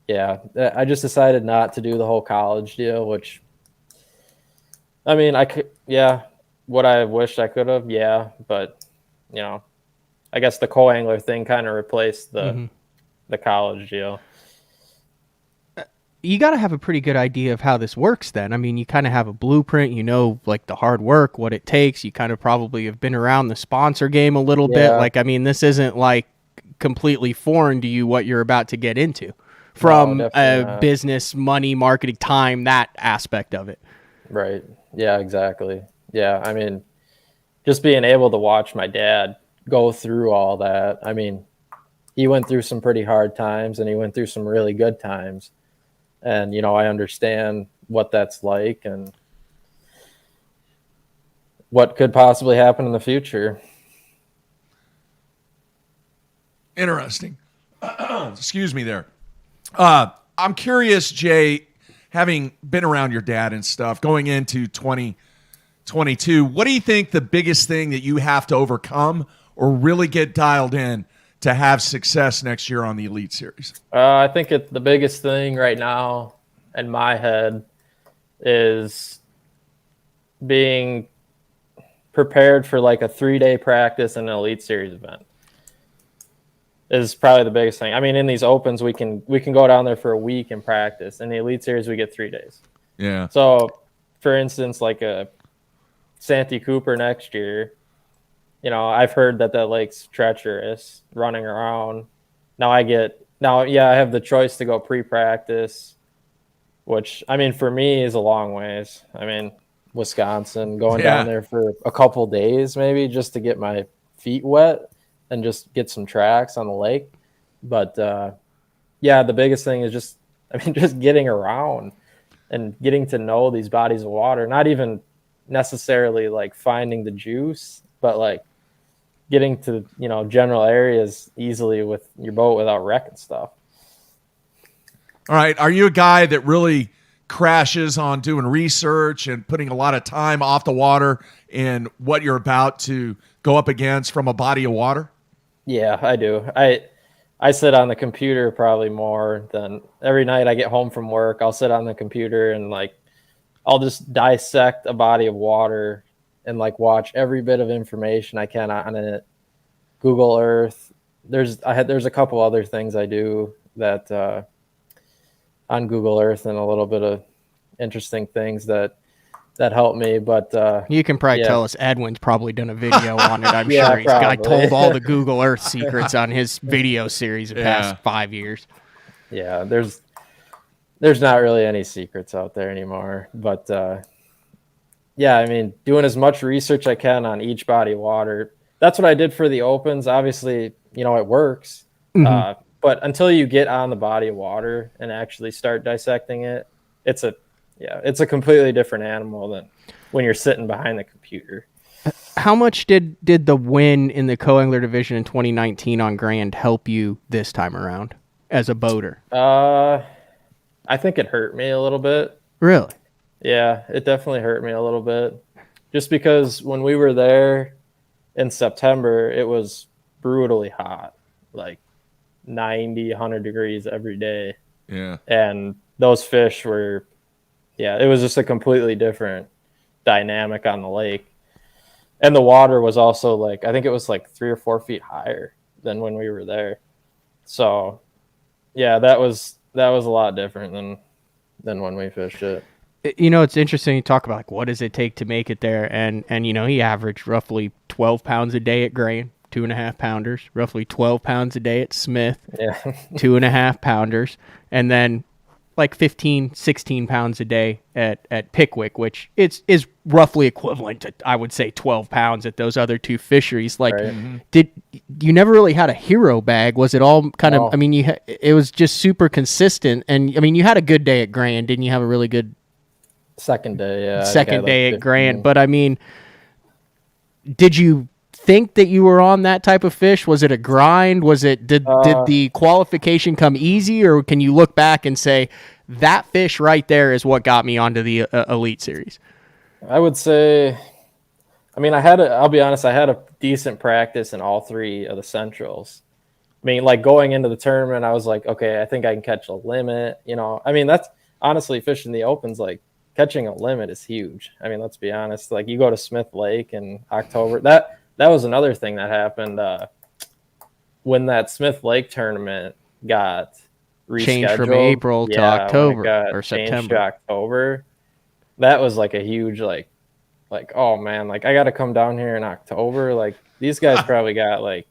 yeah, I just decided not to do the whole college deal, which I mean, I could, yeah, what I wished I could have, yeah, but you know, I guess the co-angler thing kind of replaced the college deal. You got to have a pretty good idea of how this works then. I mean, you kind of have a blueprint, you know, like the hard work, what it takes. You kind of probably have been around the sponsor game a little bit. Like, I mean, this isn't like completely foreign to you what you're about to get into from business, money, marketing, time, that aspect of it. Right. Yeah, exactly. Yeah. I mean, just being able to watch my dad go through all that. I mean, he went through some pretty hard times and he went through some really good times. And, you know, I understand what that's like and what could possibly happen in the future. Interesting. Excuse me there. I'm curious, Jay, having been around your dad and stuff, going into 2022, what do you think the biggest thing that you have to overcome or really get dialed in to have success next year on the Elite Series? I think the biggest thing right now in my head is being prepared for like a 3-day practice and an Elite Series event is probably the biggest thing. I mean, in these opens, we can go down there for a week and practice. In the Elite Series, we get 3 days. Yeah. So, for instance, like a Santee Cooper next year, you know, I've heard that lake's treacherous running around. I have the choice to go pre-practice, which, I mean, for me is a long ways. I mean, Wisconsin, going down there for a couple days maybe just to get my feet wet and just get some tracks on the lake. But, the biggest thing is just getting around and getting to know these bodies of water, not even necessarily like finding the juice, but like getting to, you know, general areas easily with your boat without wrecking stuff. All right. Are you a guy that really crashes on doing research and putting a lot of time off the water in what you're about to go up against from a body of water? Yeah, I do. I sit on the computer probably more than every night I get home from work. I'll sit on the computer and like I'll just dissect a body of water and like watch every bit of information I can on it. Google Earth. There's a couple other things I do that on Google Earth and a little bit of interesting things that help me. But you can probably tell us Edwin's probably done a video on it. I'm sure he's got told all the Google Earth secrets on his video series the past 5 years. Yeah, there's not really any secrets out there anymore. But I mean, doing as much research I can on each body of water. That's what I did for the opens. Obviously, you know, it works. Mm-hmm. But until you get on the body of water and actually start dissecting it, it's a completely different animal than when you're sitting behind the computer. How much did the win in the co-angler division in 2019 on Grand help you this time around as a boater? I think it hurt me a little bit. Really? Yeah, it definitely hurt me a little bit. Just because when we were there in September, it was brutally hot, like 90, 100 degrees every day. Yeah. And those fish were, it was just a completely different dynamic on the lake. And the water was also like, I think it was like 3 or 4 feet higher than when we were there. So, yeah, that was a lot different than when we fished it. You know, it's interesting you talk about like what does it take to make it there, and you know, he averaged roughly 12 pounds a day at Grain, 2.5 pounders, roughly 12 pounds a day at Smith, 2.5 pounders, and then like 15, 16 pounds a day at Pickwick, which is roughly equivalent to, I would say, 12 pounds at those other two fisheries. Like, did you never really had a hero bag? Was it all kind of? I mean, it was just super consistent, and I mean, you had a good day at Grand, didn't you? Have a really good second day, second day at Grand, but I mean, did you think that you were on that type of fish? Was it a grind? Was it did the qualification come easy, or can you look back and say that fish right there is what got me onto the Elite Series? I would say, I mean, I'll be honest, I had a decent practice in all three of the centrals. I mean, like going into the tournament, I was like, okay, I think I can catch a limit. You know, I mean, that's honestly fishing the opens, like catching a limit is huge. I mean, let's be honest. Like you go to Smith Lake in October. That was another thing that happened when that Smith Lake tournament got rescheduled. Changed from April to October or September. To October. That was like a huge like, oh man, like I got to come down here in October. Like these guys probably got like,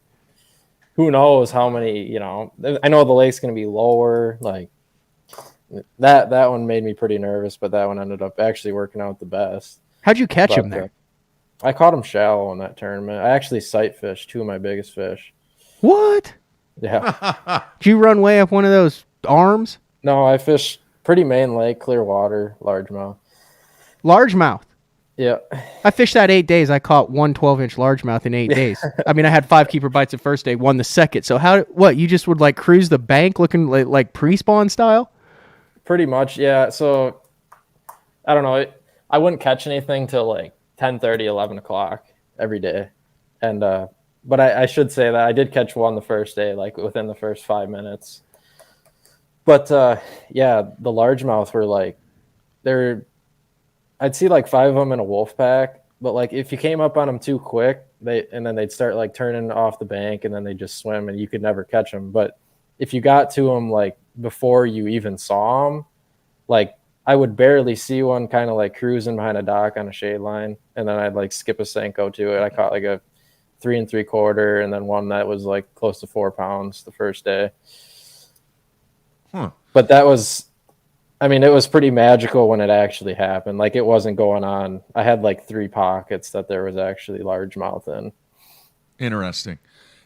who knows how many, you know, I know the lake's going to be lower. Like that one made me pretty nervous, but that one ended up actually working out the best. How'd you catch him there? I caught him shallow in that tournament. I actually sight fished 2 of my biggest fish. What? Yeah. Did you run way up one of those arms? No, I fished pretty main lake, clear water, largemouth. Largemouth? Yeah. I fished that 8 days. I caught 1 12-inch largemouth in 8 days. I mean, I had 5 keeper bites the first day, 1 the second. So what, you just would like cruise the bank looking like pre-spawn style? Pretty much, yeah. So, I don't know. I wouldn't catch anything till like 10:30, 11 o'clock every day. And, but I should say that I did catch 1 the first day, like within the first 5 minutes. But, yeah, the largemouth were like, I'd see like 5 of them in a wolf pack, but like if you came up on them too quick, then they'd start like turning off the bank and then they just swim and you could never catch them. But if you got to them like before you even saw them, like I would barely see one kind of like cruising behind a dock on a shade line, and then I'd like skip a Senko to it. I caught like a 3 3/4 and then one that was like close to 4 pounds the first day. But that was, I mean, it was pretty magical when it actually happened. Like it wasn't going on. I had like 3 pockets that there was actually largemouth in. Interesting.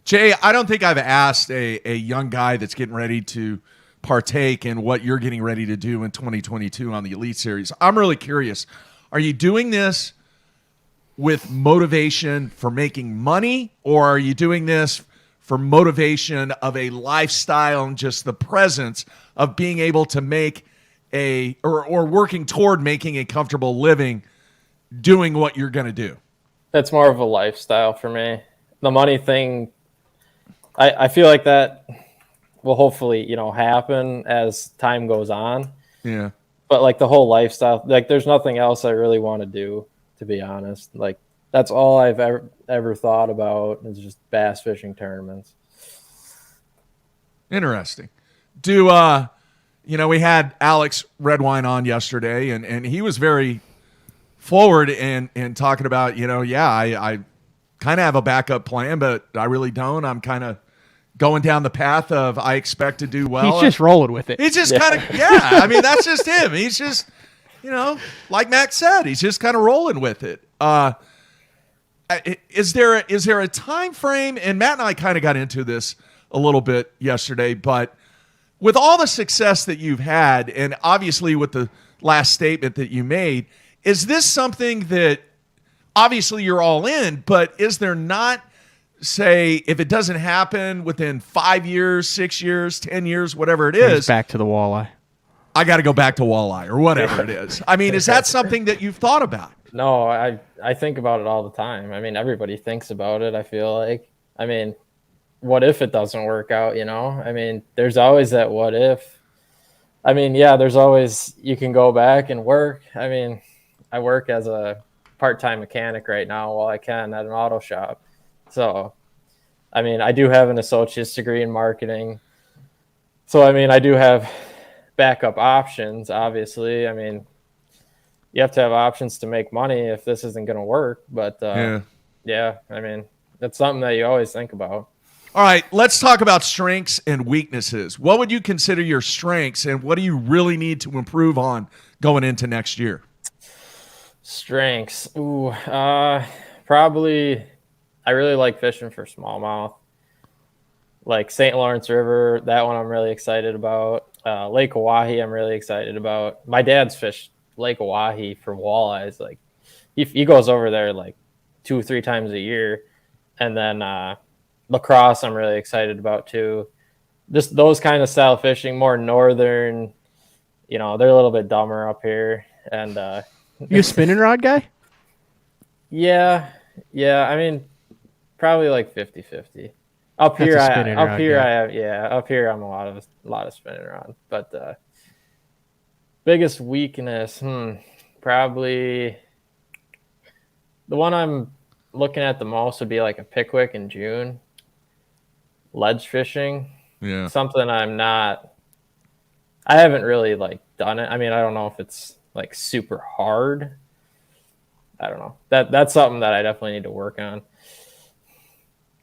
Jay, I don't think I've asked a young guy that's getting ready to partake in what you're getting ready to do in 2022 on the Elite Series. I'm really curious. Are you doing this with motivation for making money, or are you doing this for motivation of a lifestyle and just the presence of being able to make or working toward making a comfortable living doing what you're going to do? It's more of a lifestyle for me. The money thing, I feel like that will hopefully, you know, happen as time goes on. Yeah. But like the whole lifestyle, like there's nothing else I really want to do, to be honest. Like that's all I've ever thought about is just bass fishing tournaments. Interesting. You know, we had Alex Redwine on yesterday, and he was very forward in talking about, you know, yeah, I kind of have a backup plan, but I really don't. I'm kind of going down the path of I expect to do well. He's just rolling with it. He's just kind of, I mean, that's just him. He's just, you know, like Max said, he's just kind of rolling with it. Is there a time frame? And Matt and I kind of got into this a little bit yesterday, but with all the success that you've had, and obviously with the last statement that you made, is this something that obviously you're all in, but is there not, say, if it doesn't happen within 5 years, 6 years, 10 years, whatever it is, back to the walleye. I got to go back to walleye or whatever it is. I mean, is that something that you've thought about? No, I think about it all the time. I mean, everybody thinks about it, I feel like. I mean, what if it doesn't work out, you know? I mean, there's always that what if. I mean, yeah, there's always, you can go back and work. I mean, I work as a part-time mechanic right now while I can at an auto shop. So, I mean, I do have an associate's degree in marketing. So, I mean, I do have backup options, obviously. I mean, you have to have options to make money if this isn't going to work. But, yeah, I mean, that's something that you always think about. All right, let's talk about strengths and weaknesses. What would you consider your strengths, and what do you really need to improve on going into next year? Strengths. Ooh, probably I really like fishing for smallmouth. Like St. Lawrence River, that one I'm really excited about. Lake Oahe, I'm really excited about. My dad's fished Lake Oahe for walleyes. Like he goes over there like 2 or 3 times a year. And then lacrosse, I'm really excited about too. Just those kind of style fishing, more northern. They're a little bit dumber up here. And you a spinning rod guy? Yeah. I mean, probably like 50-50. Up here, I'm a lot of spinning rod. But biggest weakness, probably the one I'm looking at the most would be like a Pickwick in June. Ledge fishing. Yeah. Something I haven't really like done it. I mean, I don't know if it's like super hard. I don't know. That's something that I definitely need to work on.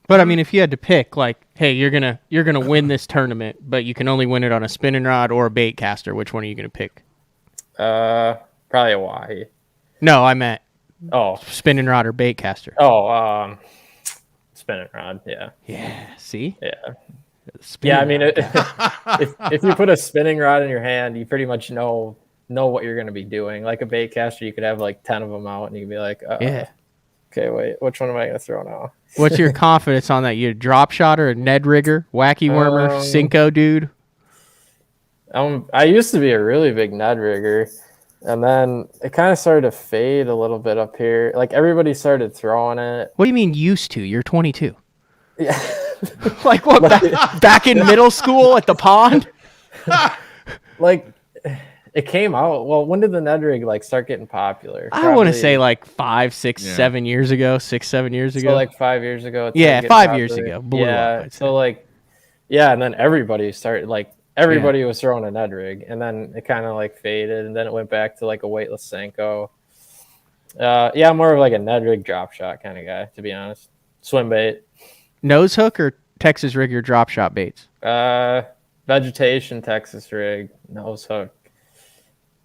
But I mean, if you had to pick, like, hey, you're gonna win this tournament, but you can only win it on a spinning rod or a bait caster, which one are you gonna pick? Probably a wahi. No, I meant spinning rod or bait caster. Spinning rod. Yeah. Yeah. See. Yeah. Spinning I mean, if you put a spinning rod in your hand, you pretty much know what you're gonna be doing. Like a bait caster, you could have like 10 of them out, and you can be like, yeah. Okay, wait, which one am I gonna throw now? What's your confidence on that? You a drop shot or a Ned rigger, wacky wormer, Cinco dude? I used to be a really big Ned rigger, and then it kind of started to fade a little bit up here. Like everybody started throwing it. What do you mean used to? You're 22. Yeah. Like what? Back in middle school at the pond? Like it came out. Well, when did the Ned rig like start getting popular? I want to say like 5, 6, 7 years ago. 6, 7 years ago. So like 5 years ago. Yeah, 5 years ago. Blew yeah. up, So like, yeah, and then everybody started like everybody was throwing a Ned rig, and then it kind of like faded, and then it went back to like a weightless Senko. Yeah, I'm more of like a Ned rig drop shot kind of guy, to be honest. Swim bait. Nose hook or Texas rigger drop shot baits? Vegetation, Texas rig, nose hook,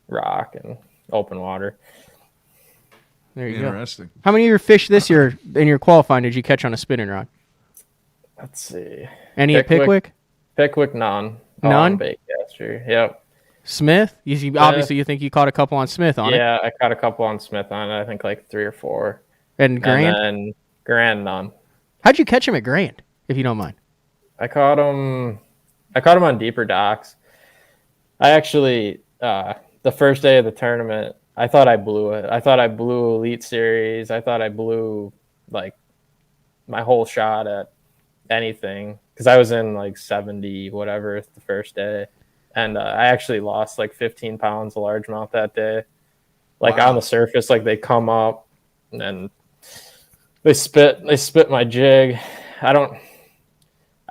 rock, and open water. There you Interesting. go. How many of your fish this year in your qualifying did you catch on a spinning rod? Let's see. Any at Pickwick? Pickwick, none. None? Bait caster. Yep. Smith? Obviously, you think you caught a couple on Smith on it. Yeah, I caught a couple on Smith on it. I think like 3 or 4. And Grand? And then Grand, none. How'd you catch him at Grand, if you don't mind? I caught him on deeper docks. I actually, the first day of the tournament, I thought I blew it. I thought I blew Elite Series. I thought I blew like my whole shot at anything because I was in like 70 whatever the first day, and I actually lost like 15 pounds of largemouth that day. Like on the surface, like they come up and they spit my jig. I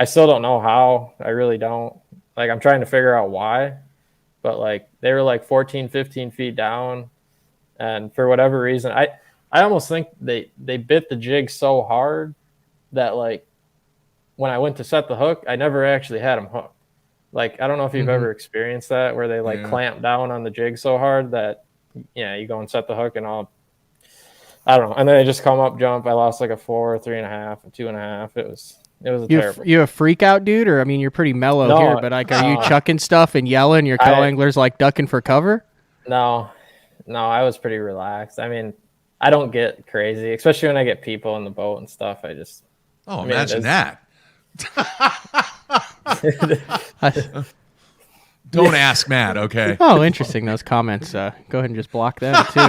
still don't know how. I really don't. Like I'm trying to figure out why, but like they were like 14, 15 feet down, and for whatever reason, I almost think they bit the jig so hard that like when I went to set the hook, I never actually had them hooked. Like I don't know if you've ever experienced that where they like clamp down on the jig so hard that you go and set the hook and all. I don't know, and then they just come up, jump. I lost like a 4, 3.5, a 2.5. It was terrible. You a freak out dude, or I mean, you're pretty mellow here, but like, are you chucking stuff and yelling? Your co-anglers like ducking for cover? No, I was pretty relaxed. I mean, I don't get crazy, especially when I get people in the boat and stuff. Imagine that. Don't ask Matt, okay? Oh, interesting. Those comments. Go ahead and just block them too.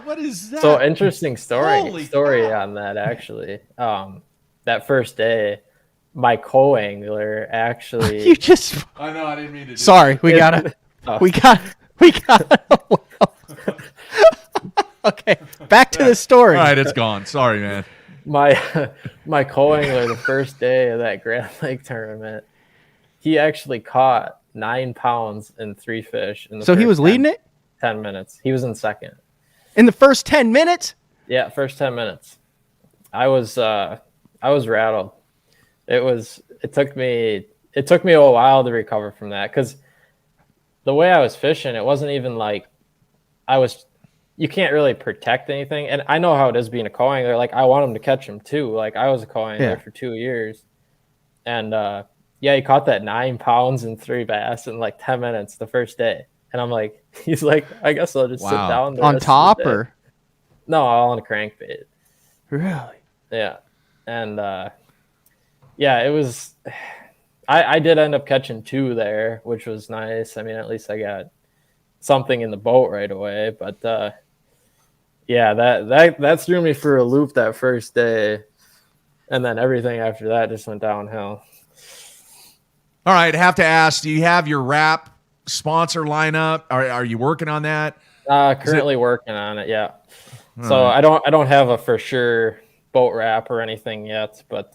What is that? So interesting story on that actually. That first day, my co-angler actually. You just. I know. I didn't mean to. Sorry, we gotta. We got. Okay, back to the story. All right, it's gone. Sorry, man. My co-angler the first day of that Grand Lake tournament, he actually caught 9 pounds and 3 fish. So he was leading it? 10 minutes. He was in second. In the first 10 minutes? Yeah, first 10 minutes. I was rattled. It took me a while to recover from that because the way I was fishing, it wasn't even like you can't really protect anything. And I know how it is being a co-angler. Like I want him to catch him too. Like I was a co-angler for 2 years. And he caught that 9 pounds and 3 bass in like 10 minutes the first day. And I'm like, he's like, I guess I'll just sit down. On top or? No, all on a crankbait. Really? Yeah. And yeah, it was. I did end up catching 2 there, which was nice. I mean, at least I got something in the boat right away. But yeah, that threw me for a loop that first day, and then everything after that just went downhill. All right, have to ask, do you have your wrap sponsor lineup? Are you working on that? Currently working on it, yeah. So I don't have a for sure boat wrap or anything yet, but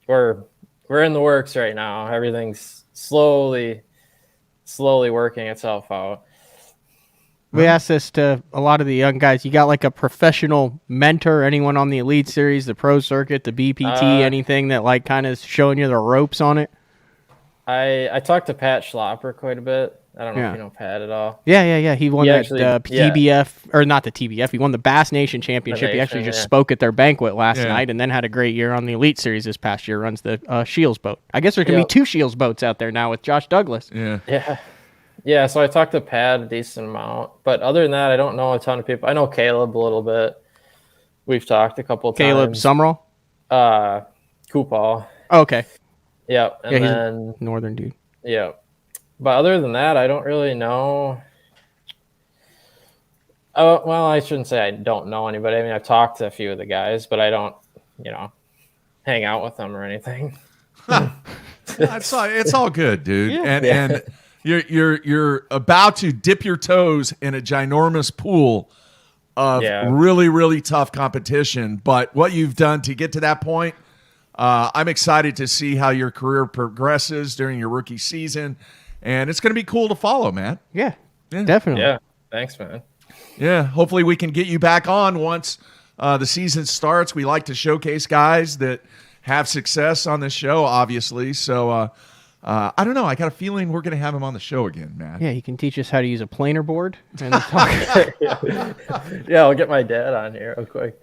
we're in the works right now. Everything's slowly working itself out. We asked this to a lot of the young guys. You got like a professional mentor, anyone on the Elite Series, the Pro Circuit, the BPT, anything that like kind of showing you the ropes on it? I talked to Pat Schlopper quite a bit. I don't know if you know Pat at all. Yeah. He won TBF, or not the TBF. He won the Bass Nation Championship. He actually just spoke at their banquet last night and then had a great year on the Elite Series this past year. Runs the Shields boat. I guess there's going to be 2 Shields boats out there now with Josh Douglas. Yeah, so I talked to Pat a decent amount. But other than that, I don't know a ton of people. I know Caleb a little bit. We've talked a couple of times. Caleb Summerall? Coupal. Okay. Yep. And he's then a northern dude. Yeah. But other than that, I don't really know. Oh, well, I shouldn't say I don't know anybody. I mean, I've talked to a few of the guys, but I don't, hang out with them or anything. It's all good, dude. And you're about to dip your toes in a ginormous pool of really, really tough competition. But what you've done to get to that point, I'm excited to see how your career progresses during your rookie season. And it's going to be cool to follow, man. Yeah, definitely. Yeah, thanks, man. Yeah, hopefully we can get you back on once the season starts. We like to showcase guys that have success on this show, obviously. So, I don't know. I got a feeling we're going to have him on the show again, man. Yeah, he can teach us how to use a planer board. And talk. Yeah, I'll get my dad on here real quick.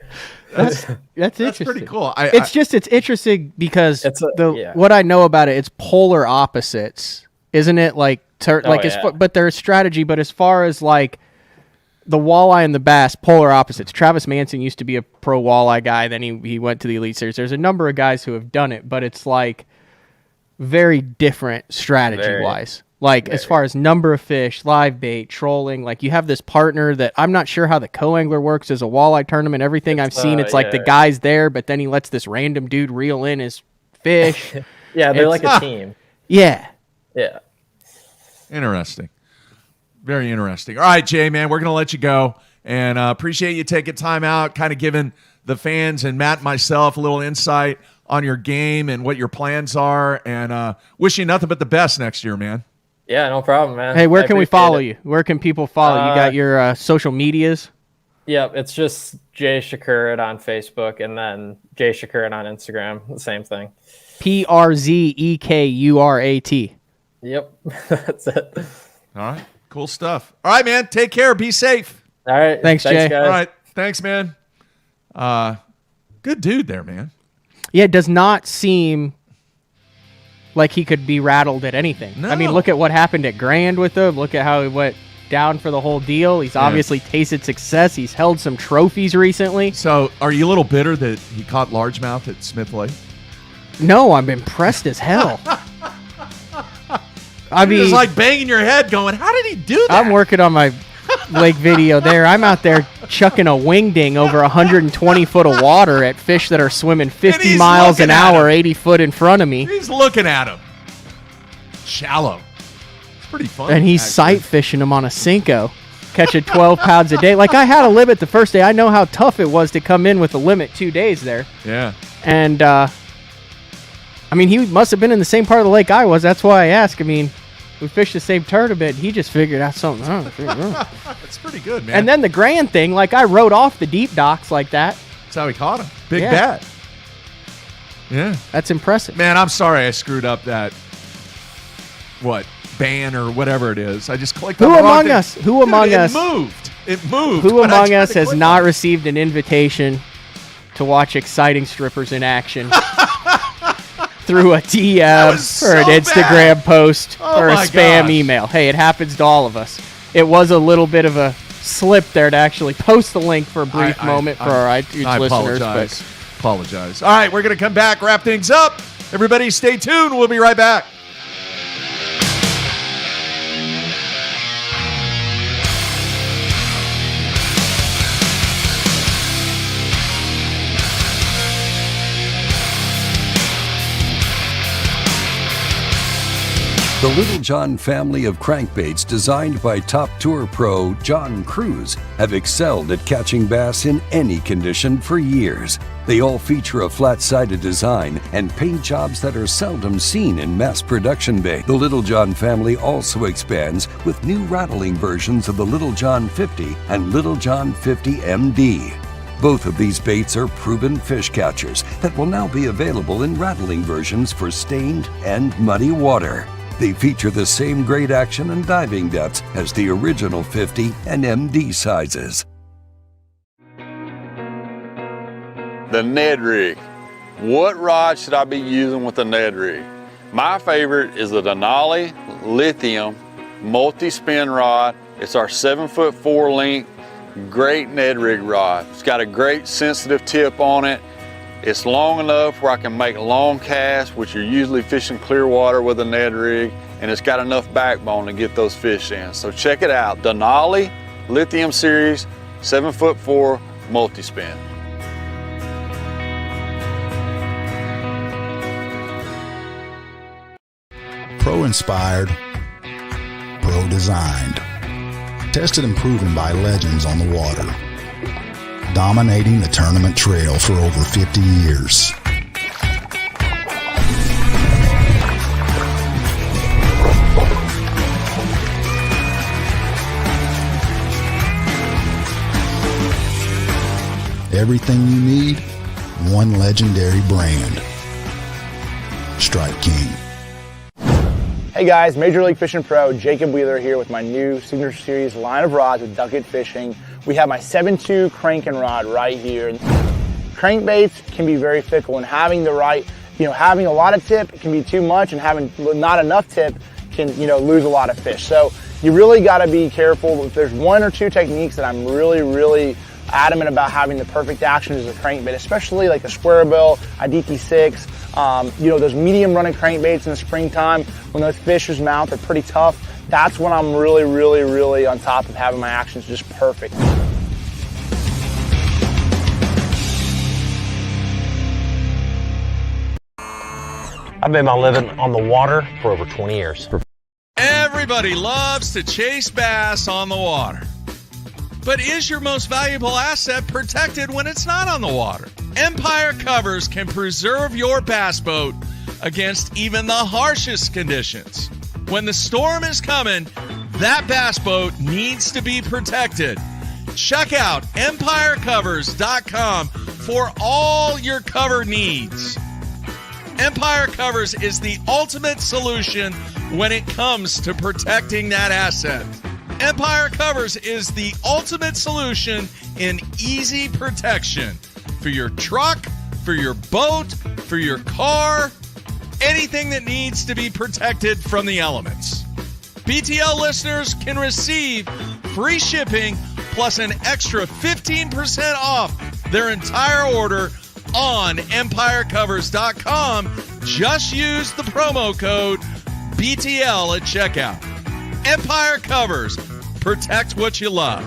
That's interesting. Pretty cool. It's interesting because what I know about it, it's polar opposites. Isn't it but their strategy, but as far as like the walleye and the bass, polar opposites. Travis Manson used to be a pro walleye guy, then he went to the Elite Series. There's a number of guys who have done it, but it's like very different strategy-wise. As far as number of fish, live bait, trolling, like you have this partner that I'm not sure how the co-angler works as a walleye tournament. Everything I've seen, it's like the guy's there, but then he lets this random dude reel in his fish. Yeah, they're like a team. Yeah. Yeah. Interesting. Very interesting. All right, Jay, man, we're going to let you go. And appreciate you taking time out, kind of giving the fans and Matt and myself a little insight on your game and what your plans are. And wish you nothing but the best next year, man. Yeah, no problem, man. Hey, where can we follow you? Where can people follow you? You got your social medias? Yep, it's just Jay Przekurat on Facebook and then Jay Przekurat on Instagram. The same thing. Przekurat. Yep, that's it. All right, cool stuff. All right, man, take care. Be safe. All right, thanks Jay. Guys. All right, thanks, man. Good dude there, man. Yeah, it does not seem like he could be rattled at anything. No. I mean, look at what happened at Grand with him. Look at how he went down for the whole deal. He's obviously tasted success. He's held some trophies recently. So, are you a little bitter that he caught largemouth at Smith Lake? No, I'm impressed as hell. I mean, it's like banging your head going, how did he do that? I'm working on my lake video there. I'm out there chucking a wing ding over 120 foot of water at fish that are swimming 50 miles an hour, 80 foot in front of me. He's looking at him. Shallow. It's pretty fun. And he's sight fishing them on a Cinco, catching 12 pounds a day. Like, I had a limit the first day. I know how tough it was to come in with a limit 2 days there. Yeah. And, I mean, he must have been in the same part of the lake I was. That's why I asked. I mean, we fished the same tournament. He just figured out something. That's pretty good, man. And then the Grand thing, like I rode off the deep docks like that. That's how he caught him. Big bat. Yeah. That's impressive. Man, I'm sorry I screwed up that, ban or whatever it is. I just clicked on the wrong thing. Who among us? It moved. Who among us has not received an invitation to watch exciting strippers in action? Through a DM or an Instagram post or a spam email. Hey, it happens to all of us. It was a little bit of a slip there to actually post the link for a brief moment for our iTunes listeners. Apologize. All right, we're going to come back, wrap things up. Everybody stay tuned. We'll be right back. The Little John family of crankbaits designed by top tour pro John Cruz have excelled at catching bass in any condition for years. They all feature a flat-sided design and paint jobs that are seldom seen in mass production bait. The Little John family also expands with new rattling versions of the Little John 50 and Little John 50 MD. Both of these baits are proven fish catchers that will now be available in rattling versions for stained and muddy water. They feature the same great action and diving depths as the original 50 and MD sizes. The Ned rig. What rod should I be using with the Ned rig? My favorite is the Denali Lithium multi-spin rod. It's our 7'4" length, great Ned rig rod. It's got a great sensitive tip on it. It's long enough where I can make long casts, which you're usually fishing clear water with a Ned rig, and it's got enough backbone to get those fish in. So check it out, Denali Lithium Series 7'4" multi-spin. Pro-inspired, pro-designed, tested and proven by legends on the water, dominating the tournament trail for over 50 years. Everything you need, one legendary brand. Strike King. Hey guys, Major League Fishing Pro, Jacob Wheeler here with my new Signature Series line of rods with Duck It Fishing. We have my 7.2 cranking rod right here. Crankbaits can be very fickle, and having the right, having a lot of tip can be too much, and having not enough tip can, lose a lot of fish. So you really got to be careful. If there's one or two techniques that I'm really adamant about having the perfect action as a crankbait, especially like a square bill, a DT6, those medium running crankbaits in the springtime when those fish's mouth are pretty tough. That's when I'm really on top of having my actions just perfect. I've made my living on the water for over 20 years. Everybody loves to chase bass on the water. But is your most valuable asset protected when it's not on the water? Empire Covers can preserve your bass boat against even the harshest conditions. When the storm is coming, that bass boat needs to be protected. Check out EmpireCovers.com for all your cover needs. Empire Covers is the ultimate solution when it comes to protecting that asset. Empire Covers is the ultimate solution in easy protection for your truck, for your boat, for your car, anything that needs to be protected from the elements. BTL listeners can receive free shipping plus an extra 15% off their entire order on EmpireCovers.com. Just use the promo code BTL at checkout. Empire Covers. Protect what you love.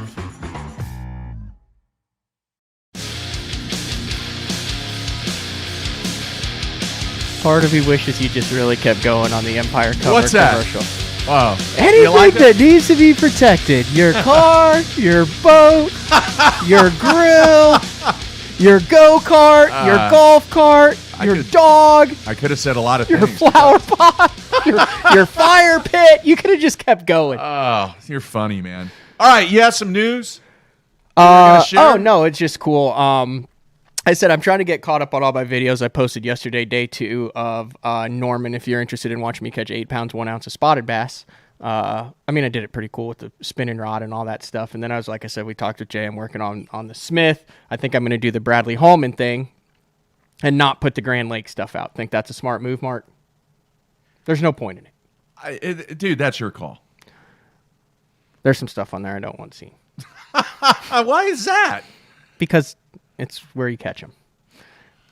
Part of me wishes you just really kept going on the Empire Cover What's that? commercial. Wow. Anything that needs to be protected. Your car, your boat, your grill, your go-kart, your golf cart, your dog. I could have said a lot of your things. Your flower pot, your fire pit. You could have just kept going. Oh, you're funny, man. All right, you have some news? Oh, no, it's just cool. I said I'm trying to get caught up on all my videos I posted yesterday, day 2 of Norman. If you're interested in watching me catch 8 pounds, 1 ounce of spotted bass. I did it pretty cool with the spinning rod and all that stuff. And then like I said, we talked with Jay. I'm working on the Smith. I think I'm going to do the Bradley Holman thing and not put the Grand Lake stuff out. Think that's a smart move, Mark? There's no point in it. Dude, that's your call. There's some stuff on there I don't want seen. Why is that? Because it's where you catch them.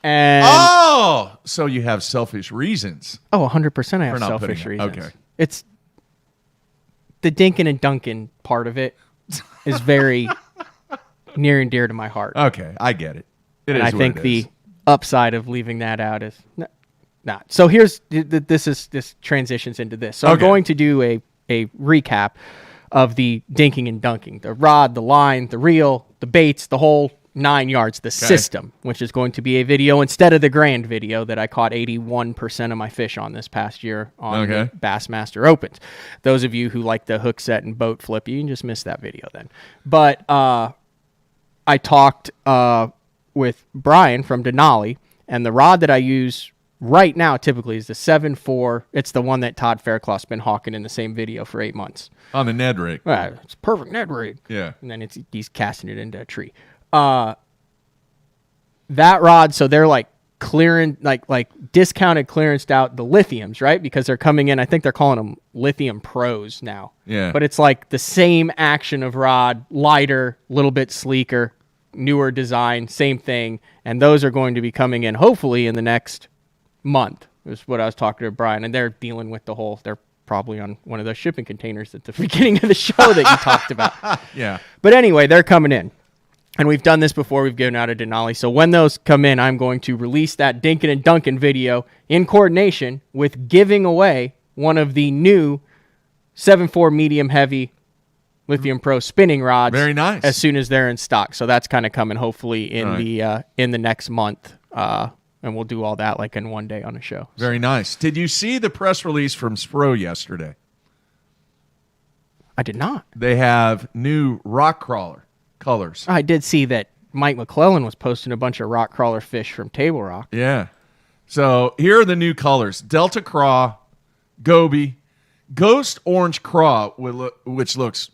And so you have selfish reasons. Oh, 100% I have for not selfish putting it. reasons. Okay. It's the Dinkin' and Duncan part of it is very near and dear to my heart. Okay, I get it. It and is I what think it the is. upside of leaving that out is not. So here's this transitions into this. So I'm Okay. going to do a recap of the dinking and dunking, the rod, the line, the reel, the baits, the whole 9 yards, the system, which is going to be a video instead of the grand video that I caught 81% of my fish on this past year on the Bassmaster Opens. Those of you who like the hook set and boat flip, you can just miss that video then. But I talked with Brian from Denali, and the rod that I use right now typically is the 7.4. It's the one that Todd Fairclough's been hawking in the same video for 8 months. On the Ned rig. It's a perfect Ned rig. Yeah. And then he's casting it into a tree. That rod, so they're like clearing, like discounted clearanced out the lithiums, right? Because they're coming in, I think they're calling them lithium pros now. Yeah. But it's like the same action of rod, lighter, a little bit sleeker, newer design, same thing. And those are going to be coming in hopefully in the next month, is what I was talking to Brian. And they're dealing with they're probably on one of those shipping containers at the beginning of the show that you talked about. Yeah. But anyway, they're coming in. And we've done this before. We've given out a Denali. So when those come in, I'm going to release that Dinkin' and Duncan video in coordination with giving away one of the new 7.4 medium heavy Lithium Pro spinning rods. Very nice. As soon as they're in stock. So that's kind of coming hopefully in the next month. And we'll do all that like in one day on a show. Very nice. Did you see the press release from Spro yesterday? I did not. They have new rock crawler colors. I did see that Mike McClellan was posting a bunch of rock crawler fish from Table Rock. Yeah. So here are the new colors. Delta Craw, Goby, Ghost Orange Craw, which looks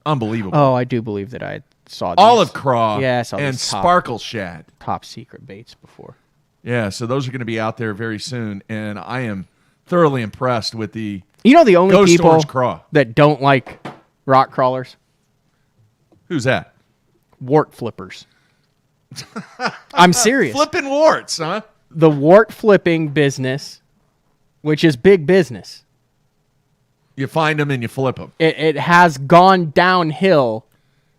unbelievable. Oh, I do believe that I saw these. Olive Craw, yeah, I saw and these Sparkle Shad. Top secret baits before. Yeah, so those are going to be out there very soon, and I am thoroughly impressed with the the only Ghost people Orange Craw. that don't like rock crawlers? Who's that? Wart flippers. I'm serious. Flipping warts, huh? The wart flipping business, which is big business. You find them and you flip them. It has gone downhill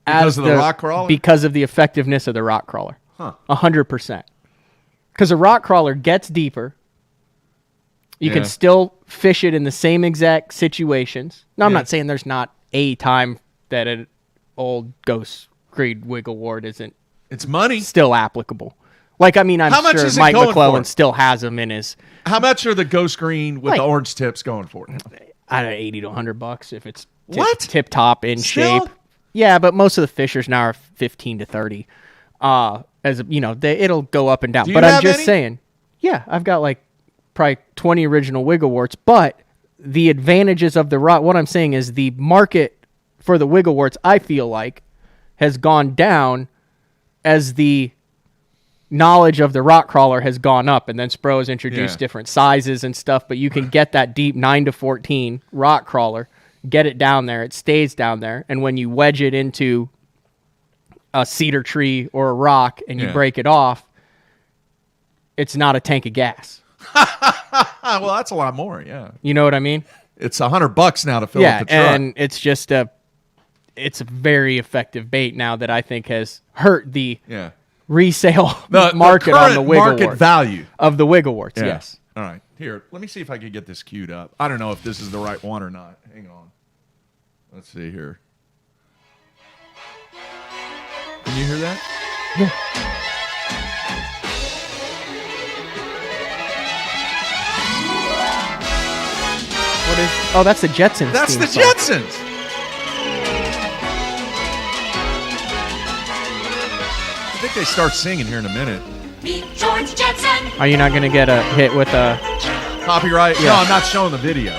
because of the rock crawler? Because of the effectiveness of the rock crawler. Huh. 100%. Because a rock crawler gets deeper. You can still fish it in the same exact situations. Now, I'm not saying there's not a time that an old Ghost Creed wiggle wart isn't. It's money. Still applicable. Like, I mean, I'm How much sure is it Mike going McClellan for? still has them in his. How much are the Ghost Green with the orange tips going for? I don't know, $80 to $100 if it's What? top in Still? shape. Yeah, but most of the fishers now are 15 to 30. As you know, it'll go up and down. Do you But I'm have just any? saying, yeah, I've got like probably 20 original wiggle warts. But the advantages of the rod, what I'm saying is the market for the wiggle warts, I feel like, has gone down as the knowledge of the rock crawler has gone up, and then Spro has introduced different sizes and stuff, but you can get that deep 9 to 14 rock crawler, get it down there, it stays down there, and when you wedge it into a cedar tree or a rock and you break it off, it's not a tank of gas. Well, that's a lot more, yeah. You know what I mean? It's $100 now to fill up the truck. And it's just it's a very effective bait now that I think has hurt the resale market on the wiggle market warts. value Of the wiggle warts, Yeah. yes. All right. Here, let me see if I can get this queued up. I don't know if this is the right one or not. Hang on. Let's see here. Can you hear that? What is? Oh, that's the Jetsons. That's theme the song. Jetsons. I think they start singing here in a minute. Meet George Jetson. Are you not going to get a hit with a Copyright? Yeah. No, I'm not showing the video.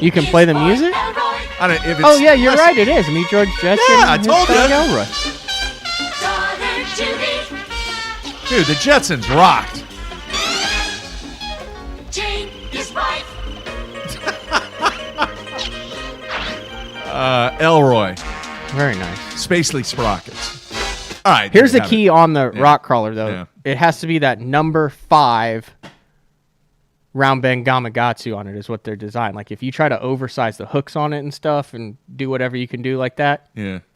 You can play the music? I don't, if it's, Oh, yeah, you're listen, right. It is. Meet George Jetson. Yeah, I and his told son you. Elroy. Daughter Judy. Dude, the Jetsons rocked. Jane, his wife. Elroy. Very nice. Spacely Sprockets. All right. Here's there the you key have it. on the rock crawler, though. Yeah. It has to be that number 5 round bend Gamakatsu on it is what they're designed. Like if you try to oversize the hooks on it and stuff and do whatever you can do like that,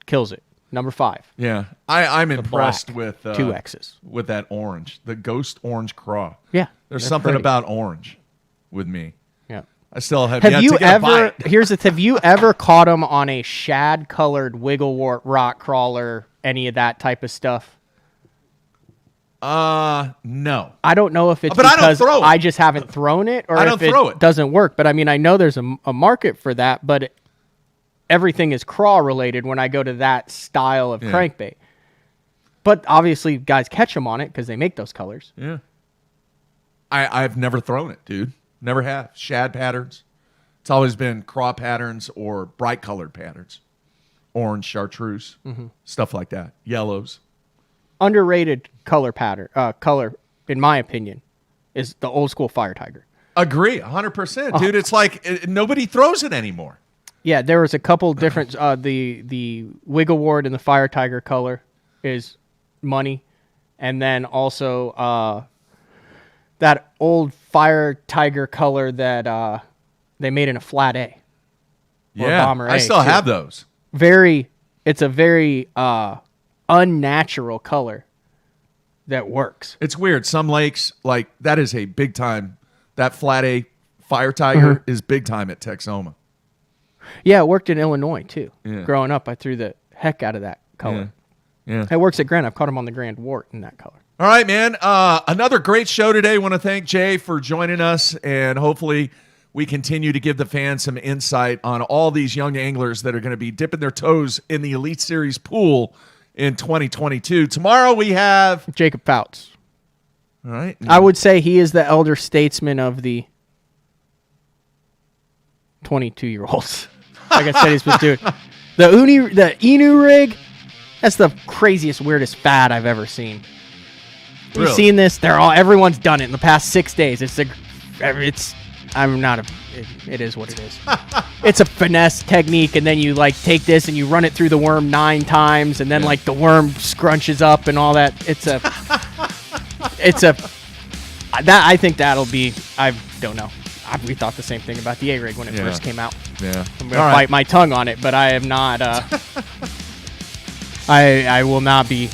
kills it. Number 5. Yeah, I'm impressed black, with 2 X's with that orange, the ghost orange craw. Yeah, there's they're something pretty. about orange with me. Yeah, I still have Have yet you to get a ever? bite. Have you ever caught them on a shad colored wigglewort rock crawler? Any of that type of stuff? No. I don't know if it's But I don't because throw it. I just haven't thrown it, or I if don't throw it. doesn't work. But I mean, I know there's a market for that, but everything is craw related when I go to that style of crankbait. But obviously, guys catch them on it because they make those colors. Yeah. I've never thrown it, dude. Never have. Shad patterns. It's always been craw patterns or bright colored patterns. Orange, chartreuse, stuff like that. Yellows. Underrated color pattern, color, in my opinion, is the old school Fire Tiger. Agree, 100%, dude. It's like nobody throws it anymore. Yeah, there was a couple different. The Wigglewort and the Fire Tiger color is money, and then also that old Fire Tiger color that they made in a flat A. Yeah, Bomber I A, still too. have those. It's a very unnatural color that works. It's weird. Some lakes, like that is a big time. That flat A Fire Tiger is big time at Texoma. Yeah, it worked in Illinois too. Yeah. Growing up, I threw the heck out of that color. Yeah. It works at Grand. I've caught him on the Grand Wart in that color. All right, man. Another great show today. Want to thank Jay for joining us, and hopefully we continue to give the fans some insight on all these young anglers that are going to be dipping their toes in the Elite Series pool in 2022. Tomorrow we have Jacob Fouts. All right. I would say he is the elder statesman of the 22-year-olds. Like I said, he's been doing the Inu rig. That's the craziest, weirdest fad I've ever seen. You've Really? seen this? Everyone's done it in the past 6 days. It is what it is. It's a finesse technique, and then you like take this and you run it through the worm 9 times, and then like the worm scrunches up and all that. I think that'll be. I don't know. We thought the same thing about the A rig when it first came out. Yeah, I'm gonna bite my tongue on it, but I am not. I will not be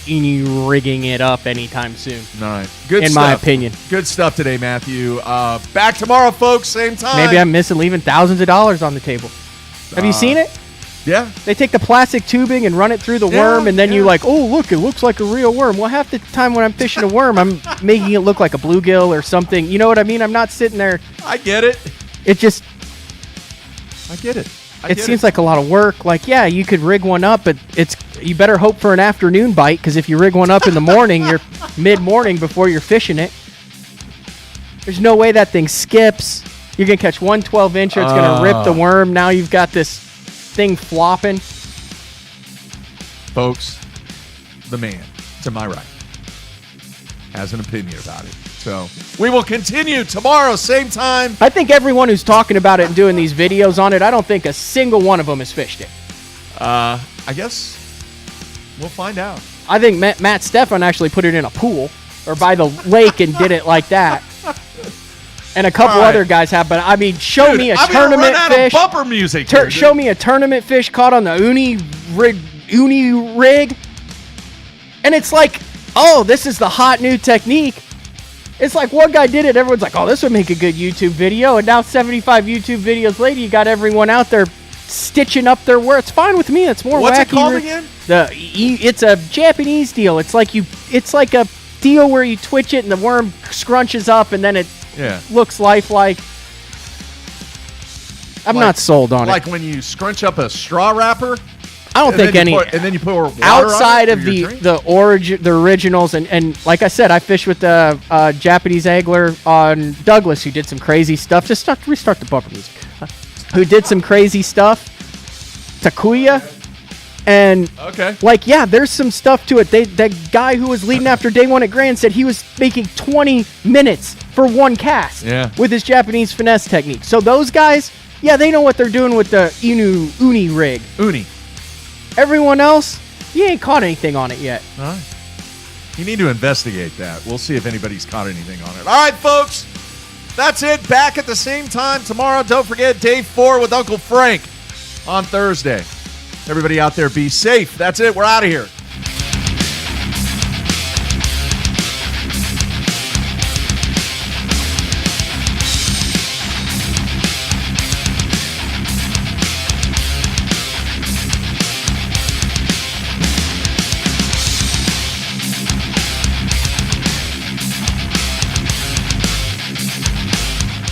rigging it up anytime soon. All right. Good in stuff. my opinion. Good stuff today, Matthew. Back tomorrow, folks. Same time. Maybe I'm leaving thousands of dollars on the table. Have you seen it? Yeah. They take the plastic tubing and run it through the worm, and then you like, oh, look, it looks like a real worm. Well, half the time when I'm fishing a worm, I'm making it look like a bluegill or something. You know what I mean? I'm not sitting there. I get it. It just. I get it. It seems like a lot of work. Like, yeah, you could rig one up, but you better hope for an afternoon bite, because if you rig one up in the morning, you're mid-morning before you're fishing it. There's no way that thing skips. You're going to catch one 12-incher. It's going to rip the worm. Now you've got this thing flopping. Folks, the man to my right has an opinion about it. So we will continue tomorrow, same time. I think everyone who's talking about it and doing these videos on it, I don't think a single one of them has fished it. I guess we'll find out. I think Matt Stefan actually put it in a pool or by the lake and did it like that. And a couple other guys have, but I mean, show me a tournament fish. Bumper music. Here, Show me a tournament fish caught on the uni rig, and it's like, oh, this is the hot new technique. It's like one guy did it, everyone's like, oh, this would make a good YouTube video, and now 75 YouTube videos later, you got everyone out there stitching up their work. It's fine with me. It's more What's wacky. it called again? It's a Japanese deal. It's like a deal where you twitch it and the worm scrunches up, and then it looks lifelike. I'm not sold on it. Like when you scrunch up a straw wrapper. I don't think any. And then you pour water outside on it of for your drink? the originals, and like I said, I fished with the Japanese angler on Douglas who did some crazy stuff. Just restart the bumper music. Who did some crazy stuff? Takuya. And there's some stuff to it. That guy who was leading after day one at Grand said he was making 20 minutes for one cast with his Japanese finesse technique. So those guys, they know what they're doing with the uni rig. Uni. Everyone else, you ain't caught anything on it yet. All right. You need to investigate that. We'll see if anybody's caught anything on it. All right, folks. That's it. Back at the same time tomorrow. Don't forget day 4 with Uncle Frank on Thursday. Everybody out there, be safe. That's it. We're out of here.